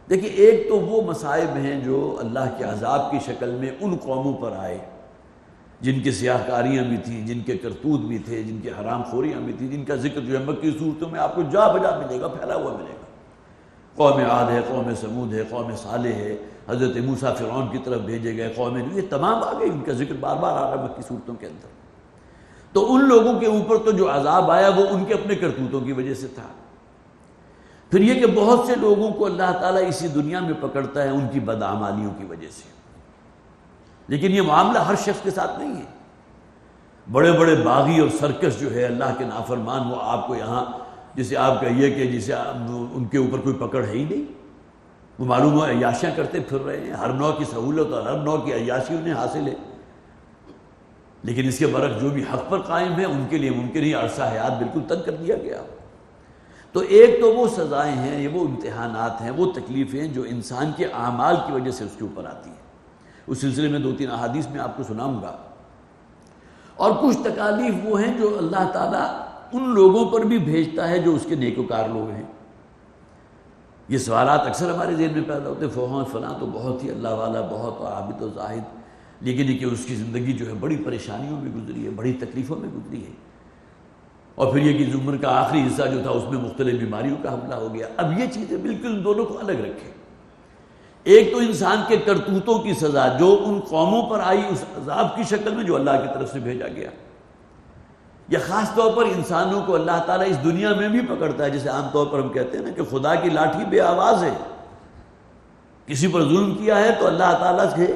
Speaker 2: دیکھیں، ایک تو وہ مصائب ہیں جو اللہ کے عذاب کی شکل میں ان قوموں پر آئے جن کے سیاہ کاریاں بھی تھیں، جن کے کرتوت بھی تھے، جن کے حرام خوریاں بھی تھیں، جن کا ذکر جو ہے مکی صورتوں میں آپ کو جا بجا ملے گا، پھیلا ہوا ملے گا۔ قوم عاد ہے، قوم سمود ہے، قوم صالح ہے، حضرت موسیٰ فرعون کی طرف بھیجے گئے قوم، یہ تمام آ گئے، ان کا ذکر بار بار آ رہا ہے مکی صورتوں کے اندر۔ تو ان لوگوں کے اوپر تو جو عذاب آیا وہ ان کے اپنے کرتوتوں کی وجہ سے تھا۔ پھر یہ کہ بہت سے لوگوں کو اللہ تعالیٰ اسی دنیا میں پکڑتا ہے ان کی بدعمالیوں کی وجہ سے، لیکن یہ معاملہ ہر شخص کے ساتھ نہیں ہے۔ بڑے بڑے باغی اور سرکش جو ہے اللہ کے نافرمان، وہ آپ کو یہاں جسے آپ کہیے کہ جسے ان کے اوپر کوئی پکڑ ہے ہی نہیں، وہ معلوم ہے عیاشیاں کرتے پھر رہے ہیں، ہر نوع کی سہولت اور ہر نوع کی عیاشی انہیں حاصل ہے، لیکن اس کے برعکس جو بھی حق پر قائم ہے ان کے لیے ممکن ہی عرصہ حیات بالکل تنگ کر دیا گیا۔ تو ایک تو وہ سزائیں ہیں، یہ وہ امتحانات ہیں، وہ تکلیفیں جو انسان کے اعمال کی وجہ سے اس کے اوپر آتی ہیں۔ اس سلسلے میں 2-3 احادیث میں آپ کو سناؤں گا۔ اور کچھ تکالیف وہ ہیں جو اللہ تعالیٰ ان لوگوں پر بھی بھیجتا ہے جو اس کے نیکوکار لوگ ہیں۔ یہ سوالات اکثر ہمارے ذہن میں پیدا ہوتے ہیں، فلاں تو بہت ہی اللہ والا، بہت عابد و زاہد، لیکن یہ کہ اس کی زندگی جو ہے بڑی پریشانیوں میں گزری ہے، بڑی تکلیفوں میں گزری ہے، اور پھر یہ کہ عمر کا آخری حصہ جو تھا اس میں مختلف بیماریوں کا حملہ ہو گیا۔ اب یہ چیزیں بالکل ان دونوں کو الگ رکھیں۔ ایک تو انسان کے کرتوتوں کی سزا جو ان قوموں پر آئی اس عذاب کی شکل میں جو اللہ کی طرف سے بھیجا گیا، یا خاص طور پر انسانوں کو اللہ تعالیٰ اس دنیا میں بھی پکڑتا ہے، جیسے عام طور پر ہم کہتے ہیں نا کہ خدا کی لاٹھی بے آواز ہے، کسی پر ظلم کیا ہے تو اللہ تعالیٰ سے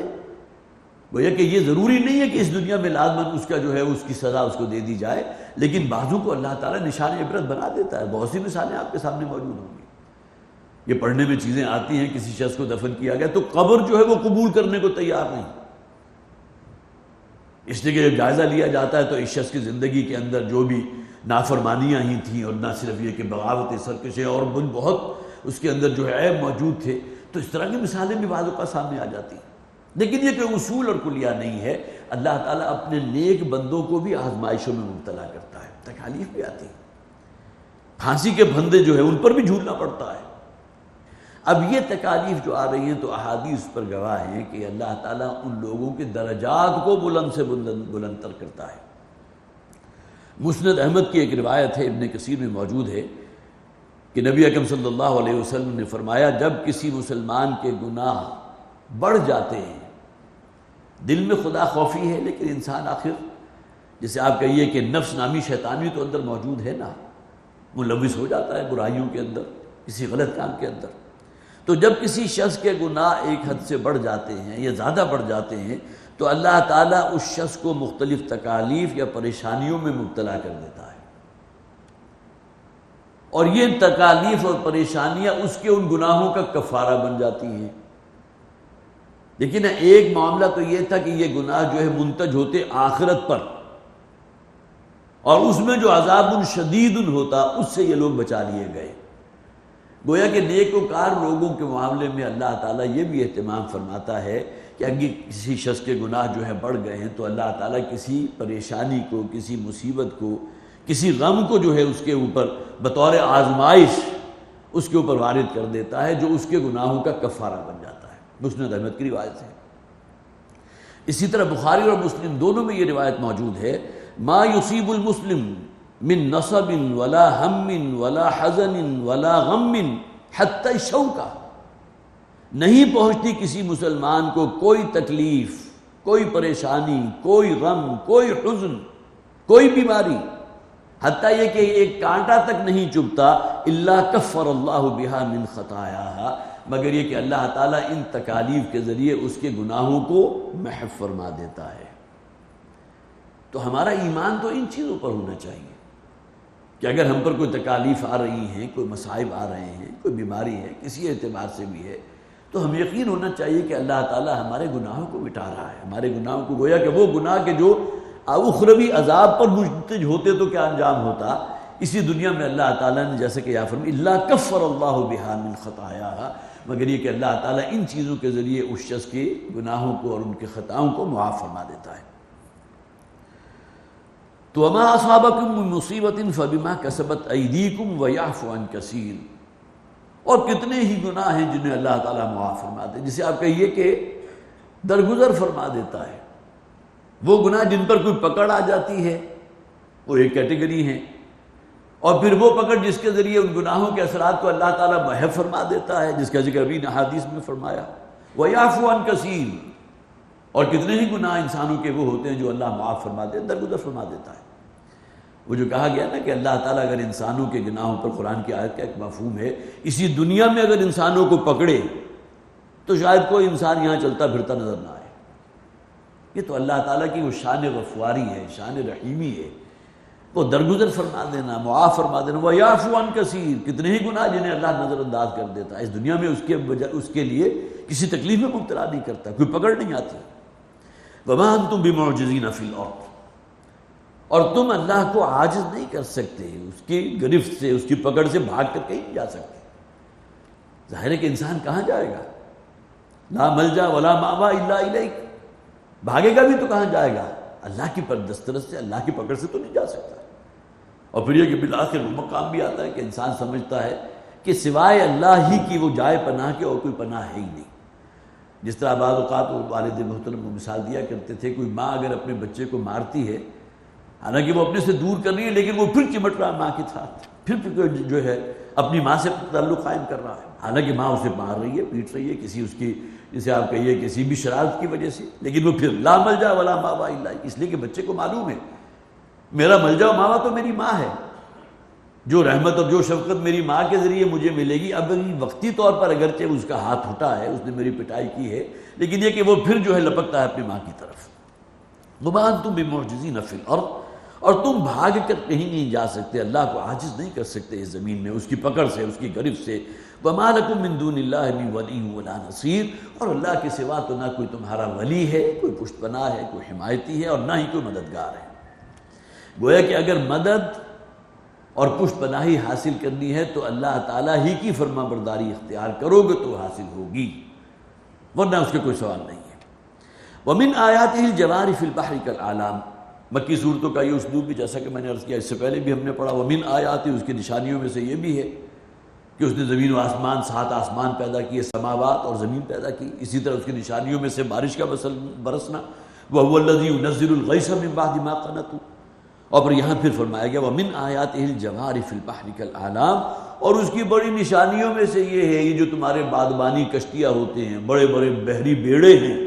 Speaker 2: گویا کہ یہ ضروری نہیں ہے کہ اس دنیا میں لازماً اس کا جو ہے اس کی سزا اس کو دے دی جائے، لیکن بعضوں کو اللہ تعالیٰ نشان عبرت بنا دیتا ہے۔ بہت سی مثالیں آپ کے سامنے موجود ہوں گی، یہ پڑھنے میں چیزیں آتی ہیں، کسی شخص کو دفن کیا گیا تو قبر جو ہے وہ قبول کرنے کو تیار نہیں، اس لیے کہ جب جائزہ لیا جاتا ہے تو اس شخص کی زندگی کے اندر جو بھی نافرمانیاں ہی تھیں، اور نہ صرف یہ کہ بغاوت، سرکشیں اور بہت اس کے اندر جو ہے عیب موجود تھے، تو اس طرح کی مثالیں بھی بعض اوقات سامنے آ جاتی ہیں، لیکن یہ کہ اصول اور کلیہ نہیں ہے۔ اللہ تعالیٰ اپنے نیک بندوں کو بھی آزمائشوں میں مبتلا کرتا ہے، تکالیف بھی آتی ہے، پھانسی کے پھندے جو ہے ان پر بھی جھولنا پڑتا ہے۔ اب یہ تکالیف جو آ رہی ہیں تو احادیث پر گواہ ہیں کہ اللہ تعالیٰ ان لوگوں کے درجات کو بلند سے بلند تر کرتا ہے۔ مسند احمد کی ایک روایت ہے، ابن کثیر میں موجود ہے کہ نبی اکرم صلی اللہ علیہ وسلم نے فرمایا، جب کسی مسلمان کے گناہ بڑھ جاتے ہیں، دل میں خدا خوفی ہے لیکن انسان آخر جیسے آپ کہیے کہ نفس نامی شیطانی تو اندر موجود ہے نا، ملوث ہو جاتا ہے برائیوں کے اندر، کسی غلط کام کے اندر، تو جب کسی شخص کے گناہ ایک حد سے بڑھ جاتے ہیں یا زیادہ بڑھ جاتے ہیں تو اللہ تعالیٰ اس شخص کو مختلف تکالیف یا پریشانیوں میں مبتلا کر دیتا ہے، اور یہ تکالیف اور پریشانیاں اس کے ان گناہوں کا کفارہ بن جاتی ہیں۔ لیکن ایک معاملہ تو یہ تھا کہ یہ گناہ جو ہے منتج ہوتے آخرت پر، اور اس میں جو عذاب شدید ہوتا اس سے یہ لوگ بچا لیے گئے۔ گویا کہ نیک وکار لوگوں کے معاملے میں اللہ تعالیٰ یہ بھی اہتمام فرماتا ہے کہ اگر کسی شخص کے گناہ جو ہے بڑھ گئے ہیں تو اللہ تعالیٰ کسی پریشانی کو، کسی مصیبت کو، کسی غم کو جو ہے اس کے اوپر بطور آزمائش اس کے اوپر وارد کر دیتا ہے، جو اس کے گناہوں کا کفارہ بن جاتا ہے۔ مسند احمد کی روایت ہے۔ اسی طرح بخاری اور مسلم دونوں میں یہ روایت موجود ہے، ما یصیب المسلم من نصب ولا ہم ولا حزن ولا غم حتی الشوکہ، نہیں پہنچتی کسی مسلمان کو کوئی تکلیف، کوئی پریشانی، کوئی غم، کوئی حزن، کوئی بیماری، حتیٰ یہ کہ ایک کانٹا تک نہیں چبھتا، الا کفر اللہ بہا من خطایاہا، مگر یہ کہ اللہ تعالیٰ ان تکالیف کے ذریعے اس کے گناہوں کو محو فرما دیتا ہے۔ تو ہمارا ایمان تو ان چیزوں پر ہونا چاہیے کہ اگر ہم پر کوئی تکالیف آ رہی ہیں، کوئی مصائب آ رہے ہیں، کوئی بیماری ہے، کسی اعتبار سے بھی ہے، تو تو ہمیں یقین ہونا چاہیے کہ اللہ تعالیٰ ہمارے گناہوں کو مٹا رہا ہے، ہمارے گناہوں کو، گویا کہ وہ گناہ کے جو اخروی عذاب پر منتج ہوتے تو کیا انجام ہوتا، اسی دنیا میں اللہ تعالیٰ نے جیسے کہ یا فرمایا الا کفر اللہ بہا من خطایا، مگر یہ کہ اللہ تعالیٰ ان چیزوں کے ذریعے اس شخص کے گناہوں کو اور ان کے خطاؤں کو معاف فرما دیتا ہے۔ تو وما اصابکم من مصیبت فبما کسبت ایدیکم ویعفو عن کثیر، اور کتنے ہی گناہ ہیں جنہیں اللہ تعالیٰ معاف فرما دے، جسے آپ کہیے کہ درگزر فرما دیتا ہے۔ وہ گناہ جن پر کوئی پکڑ آ جاتی ہے وہ ایک کیٹیگری ہے، اور پھر وہ پکڑ جس کے ذریعے ان گناہوں کے اثرات کو اللہ تعالیٰ محو فرما دیتا ہے، جس کا ذکر ابھی حدیث میں فرمایا وَيَعْفُو عَنْ كَثِيرٍ، اور کتنے ہی گناہ انسانوں کے وہ ہوتے ہیں جو اللہ معاف فرما دے، درگزر فرما دیتا ہے۔ وہ جو کہا گیا نا کہ اللہ تعالیٰ اگر انسانوں کے گناہوں پر، قرآن کی آیت کا ایک مفہوم ہے، اسی دنیا میں اگر انسانوں کو پکڑے تو شاید کوئی انسان یہاں چلتا پھرتا نظر نہ آئے۔ یہ تو اللہ تعالیٰ کی وہ شان غفواری ہے، شان رحیمی ہے، وہ درگزر فرما دینا، معاف فرما دینا۔ وَيَعْفُو عَنْ كَثِيرٍ، کتنے ہی گناہ جنہیں اللہ نظر انداز کر دیتا ہے، اس دنیا میں اس کے لیے کسی تکلیف میں مبتلا نہیں کرتا، کوئی پکڑ نہیں آتی۔ وَمَا أَنْتُمْ بِمُعْجِزِينَ فِي الْأَرْضِ، اور تم اللہ کو عاجز نہیں کر سکتے، اس کی گرفت سے، اس کی پکڑ سے بھاگ کر کہیں نہیں جا سکتے۔ ظاہر ہے کہ انسان کہاں جائے گا، لا ملجا ولا مأویٰ الا الیک، بھاگے گا بھی تو کہاں جائے گا، اللہ کی دسترس سے، اللہ کی پکڑ سے تو نہیں جا سکتا۔ اور پھر یہ کہ بالآخر وہ مقام بھی آتا ہے کہ انسان سمجھتا ہے کہ سوائے اللہ ہی کی وہ جائے پناہ کے اور کوئی پناہ ہے ہی نہیں۔ جس طرح بعض اوقات وہ والد محترم کو مثال دیا کرتے تھے، کوئی ماں اگر اپنے بچے کو مارتی ہے، حالانکہ وہ اپنے سے دور کر رہی ہے، لیکن وہ پھر چمٹ رہا ہے ماں کے ساتھ، پھر جو ہے اپنی ماں سے تعلق قائم کر رہا ہے، حالانکہ ماں اسے مار رہی ہے، پیٹ رہی ہے کسی اس کی، جسے آپ کہیے کسی بھی شرارت کی وجہ سے، لیکن وہ پھر لا ملجا ولا مأویٰ الا الیک، اس لیے کہ بچے کو معلوم ہے میرا ملجا و ماوا تو میری ماں ہے، جو رحمت اور جو شفقت میری ماں کے ذریعے مجھے ملے گی، اب وقتی طور پر اگرچہ اس کا ہاتھ ہٹا ہے، اس نے میری پٹائی کی ہے، لیکن یہ کہ وہ پھر جو ہے لپکتا ہے اپنی ماں کی طرف۔ وَمَا أَنْتُمْ بِمُعْجِزِينَ فِي الْأَرْضِ، اور تم بھاگ کر کہیں نہیں جا سکتے، اللہ کو عاجز نہیں کر سکتے اس زمین میں، اس کی پکڑ سے، اس کی گرفت سے۔ وَمَا لَكُم مِّن دُونِ اللَّهِ مِن وَلِيٍّ وَلَا نَصِيرٍ، اور اللہ کے سوا تو نہ کوئی تمہارا ولی ہے، کوئی پشت پناہ ہے، کوئی حمایتی ہے، اور نہ ہی کوئی مددگار ہے۔ گویا کہ اگر مدد اور پشت پناہی حاصل کرنی ہے تو اللہ تعالیٰ ہی کی فرما برداری اختیار کرو گے تو حاصل ہوگی، ورنہ اس کے کوئی سوال نہیں ہے۔ وَمِنْ آيَاتِهِ الْجَوَارِ فِي الْبَحْرِ كَالْأَعْلَامِ، مکی صورتوں کا یہ اسلوب بھی جیسا کہ میں نے عرض کیا، اس سے پہلے بھی ہم نے پڑھا وَمِنْ آيَاتِهِ، اس کی نشانیوں میں سے یہ بھی ہے کہ اس نے زمین و آسمان، 7 آسمان پیدا کیے، سماوات اور زمین پیدا کی۔ اسی طرح اس کی نشانیوں میں سے بارش کا برسنا، وَهُوَ الَّذِي يُنَزِّلُ الْغَيْثَ مِن بَعْدِ مَا قَنَطُوا، اور پھر یہاں پھر فرمایا گیا وَمِنْ آيَاتِهِ الْجَوَارِ فِي الْبَحْرِ كَالْأَعْلَامِ، اور اس کی بڑی نشانیوں میں سے یہ ہے، یہ جو تمہارے بادبانی کشتیاں ہوتے ہیں، بڑے بڑے بحری بیڑے ہیں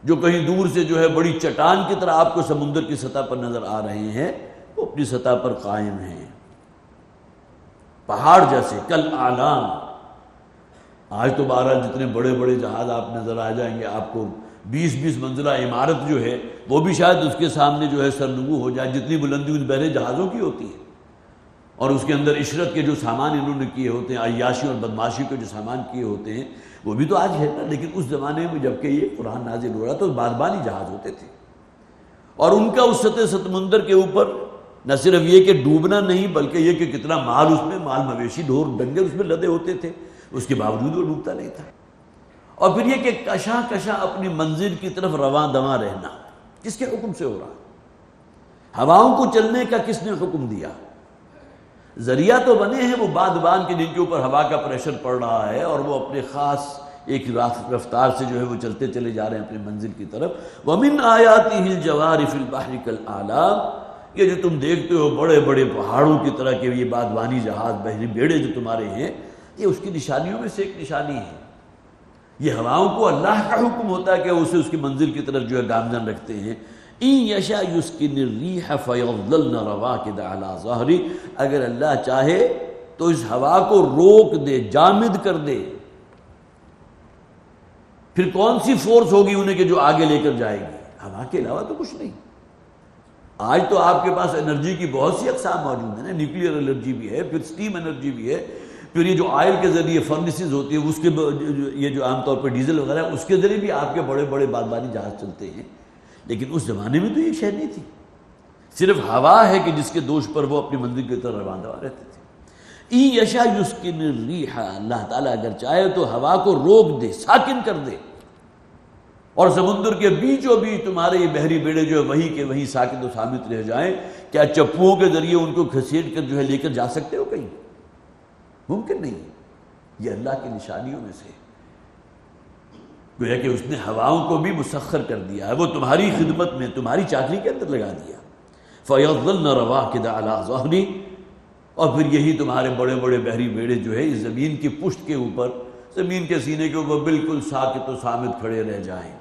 Speaker 2: جو کہیں دور سے جو ہے بڑی چٹان کی طرح آپ کو سمندر کی سطح پر نظر آ رہے ہیں، وہ اپنی سطح پر قائم ہیں، پہاڑ جیسے، کالأعلام۔ آج تو بہرحال جتنے بڑے بڑے جہاز آپ نظر آ جائیں گے، آپ کو 20 منزلہ عمارت جو ہے وہ بھی شاید اس کے سامنے جو ہے سرنگو ہو جائے، جتنی بلندی ان بحرے جہازوں کی ہوتی ہے، اور اس کے اندر عشرت کے جو سامان انہوں نے کیے ہوتے ہیں، عیاشی اور بدماشی کے جو سامان کیے ہوتے ہیں، وہ بھی تو آج ہے نا، لیکن اس زمانے میں جب کہ یہ قرآن نازل ہو رہا تو بادبانی جہاز ہوتے تھے، اور ان کا اس سطح سمندر کے اوپر نہ صرف یہ کہ ڈوبنا نہیں، بلکہ یہ کہ کتنا مال اس میں، مال مویشی ڈھور ڈنگر اس میں لدے ہوتے تھے، اس کے باوجود وہ ڈوبتا نہیں تھا۔ اور پھر یہ کہ کشاں کشاں اپنی منزل کی طرف رواں دواں رہنا، کس کے حکم سے ہو رہا؟ ہواؤں کو چلنے کا کس نے حکم دیا؟ ذریعہ تو بنے ہیں وہ بادبان کے، جن کے اوپر ہوا کا پریشر پڑ رہا ہے، اور وہ اپنے خاص ایک رفتار سے جو ہے وہ چلتے چلے جا رہے ہیں اپنی منزل کی طرف۔ وَمِنْ آيَاتِهِ الْجَوَارِ فِي الْبَحْرِ كَالْأَعْلَامِ، یہ جو تم دیکھتے ہو بڑے بڑے پہاڑوں کی طرح کے یہ بادبانی جہاز، بحری بیڑے جو تمہارے ہیں، یہ اس کی نشانیوں میں سے ایک نشانی ہے۔ یہ ہواؤں کو اللہ کا حکم ہوتا ہے کہ اسے اس کی منزل کی طرف جو ہے گامزن رکھتے ہیں۔ إِن يَشَأْ يُسْكِنِ الرِّيحَ فَيَظْلَلْنَ رَوَاكِدَ عَلَى ظَهْرِهِ، اگر اللہ چاہے تو اس ہوا کو روک دے، جامد کر دے، پھر کون سی فورس ہوگی انہیں کہ جو آگے لے کر جائے گی؟ ہوا کے علاوہ تو کچھ نہیں۔ آج تو آپ کے پاس انرجی کی بہت سی اقسام موجود ہیں، نیوکلیئر انرجی بھی ہے، پھر سٹیم انرجی بھی ہے، پھر یہ جو آئل کے ذریعے فرنسز ہوتی ہے اس کے یہ جو عام طور پر ڈیزل وغیرہ ہے اس کے ذریعے بھی آپ کے بڑے بڑے بادبانی جہاز چلتے ہیں، لیکن اس زمانے میں تو یہ شے نہیں تھی، صرف ہوا ہے کہ جس کے دوش پر وہ اپنی منزل کی طرف رواں رہتے تھے۔ ای یشا یسکن الریح، اللہ تعالیٰ اگر چاہے تو ہوا کو روک دے، ساکن کر دے، اور سمندر کے بیچوں بیچ تمہارے یہ بحری بیڑے جو ہے وہیں کے وہیں ساکن و ثابت رہ جائیں، کیا چپوؤں کے ذریعے ان کو گھسیٹ کر جو ہے لے کر جا سکتے ہو کہیں؟ ممکن نہیں ہے۔ یہ اللہ کی نشانیوں میں سے گویا کہ اس نے ہواؤں کو بھی مسخر کر دیا ہے، وہ تمہاری خدمت میں تمہاری چاکری کے اندر لگا دیا۔ فَيَظَلْنَ رَوَاكِدَ عَلَىٰ ظَهْرِهِ، اور پھر یہی تمہارے بڑے بڑے بحری بیڑے جو ہے اس زمین کی پشت کے اوپر، زمین کے سینے کے اوپر بالکل ساکت و صامت کھڑے رہ جائیں،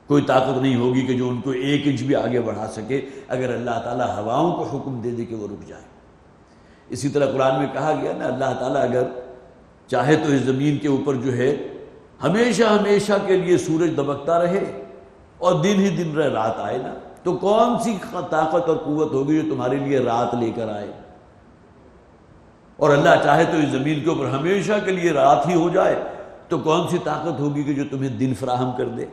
Speaker 2: کوئی طاقت نہیں ہوگی کہ جو ان کو 1 انچ بھی آگے بڑھا سکے اگر اللہ تعالیٰ ہواؤں کو حکم دے دے کہ وہ رک جائیں۔ اسی طرح قرآن میں کہا گیا نا، اللہ تعالیٰ اگر چاہے تو اس زمین کے اوپر جو ہے ہمیشہ ہمیشہ کے لیے سورج دبکتا رہے اور دن ہی دن رات آئے نا، تو کون سی طاقت اور قوت ہوگی جو تمہارے لیے رات لے کر آئے؟ اور اللہ چاہے تو اس زمین کے اوپر ہمیشہ کے لیے رات ہی ہو جائے تو کون سی طاقت ہوگی کہ جو تمہیں دن فراہم کر دے؟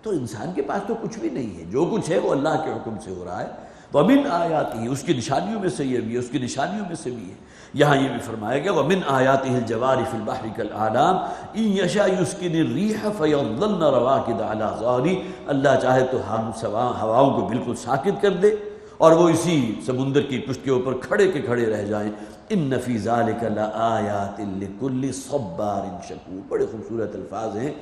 Speaker 2: تو انسان کے پاس تو کچھ بھی نہیں ہے، جو کچھ ہے وہ اللہ کے حکم سے ہو رہا ہے۔ وَمِنْ آیَاتِهِ، اس کی نشانیوں میں سے یہ بھی ہے، اس کی نشانیوں میں سے بھی ہے۔ یہاں یہ بھی فرمایا گیا وَمِنْ آیَاتِهِ الْجَوَارِ فِي الْبَحْرِ كَالْأَعْلَامِ إِنْ يَشَأْ يُسْكِنِ الرِّيحَ فَيَظْلَلْنَ رَوَاكِدَ عَلَىٰ ظَهْرِهِ، اللہ چاہے تو ہم ہواؤں کو بالکل ساکت کر دے اور وہ اسی سمندر کی پشت کے اوپر کھڑے کے کھڑے رہ جائیں۔ إِنَّ فِي ذَلِكَ لَآيَاتٍ لِكُلِّ صَبَّارٍ شَكُورٍ، بڑے خوبصورت الفاظ ہیں۔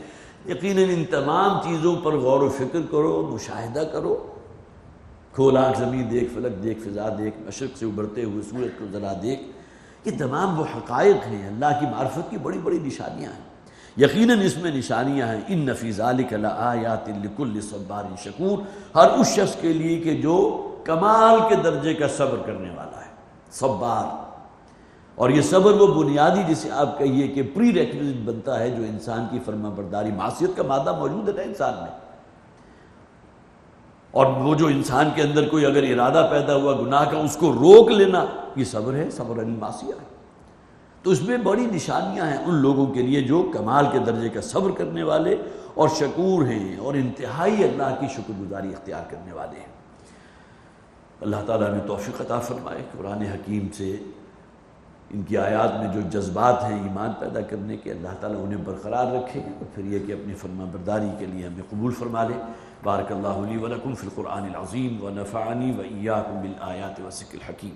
Speaker 2: یقیناً ان تمام چیزوں پر غور و فکر کرو، مشاہدہ کرو، کھول آنکھ زمین دیکھ، فلک دیکھ، فضا دیکھ، مشرق سے ابھرتے ہوئے سورج کو ذرا دیکھ، یہ تمام وہ حقائق ہیں، اللہ کی معرفت کی بڑی بڑی نشانیاں ہیں۔ یقیناً اس میں نشانیاں ہیں۔ ان فی ذالک لآیات لکل صبار شکور، ہر اس شخص کے لیے کہ جو کمال کے درجے کا صبر کرنے والا ہے، صبار۔ اور یہ صبر وہ بنیادی جسے آپ کہیے کہ پری ریکویزٹ بنتا ہے جو انسان کی فرما برداری، معصیت کا مادہ موجود ہے نا انسان میں، اور وہ جو انسان کے اندر کوئی اگر ارادہ پیدا ہوا گناہ کا اس کو روک لینا، یہ صبر ہے، صبر علی المعصیہ ہے۔ تو اس میں بڑی نشانیاں ہیں ان لوگوں کے لیے جو کمال کے درجے کا صبر کرنے والے اور شکور ہیں اور انتہائی اللہ کی شکر گزاری اختیار کرنے والے ہیں۔ اللہ تعالیٰ نے توفیق عطا فرمائے قرآن حکیم سے ان کی آیات میں جو جذبات ہیں ایمان پیدا کرنے کے، اللہ تعالیٰ انہیں برقرار رکھے اور پھر یہ کہ اپنی فرما برداری کے لیے ہمیں قبول فرما لے۔ بارک اللہ لی ولکم فی القرآن العظیم ونفعنی وإیاکم بالآیات والذکر الحکیم۔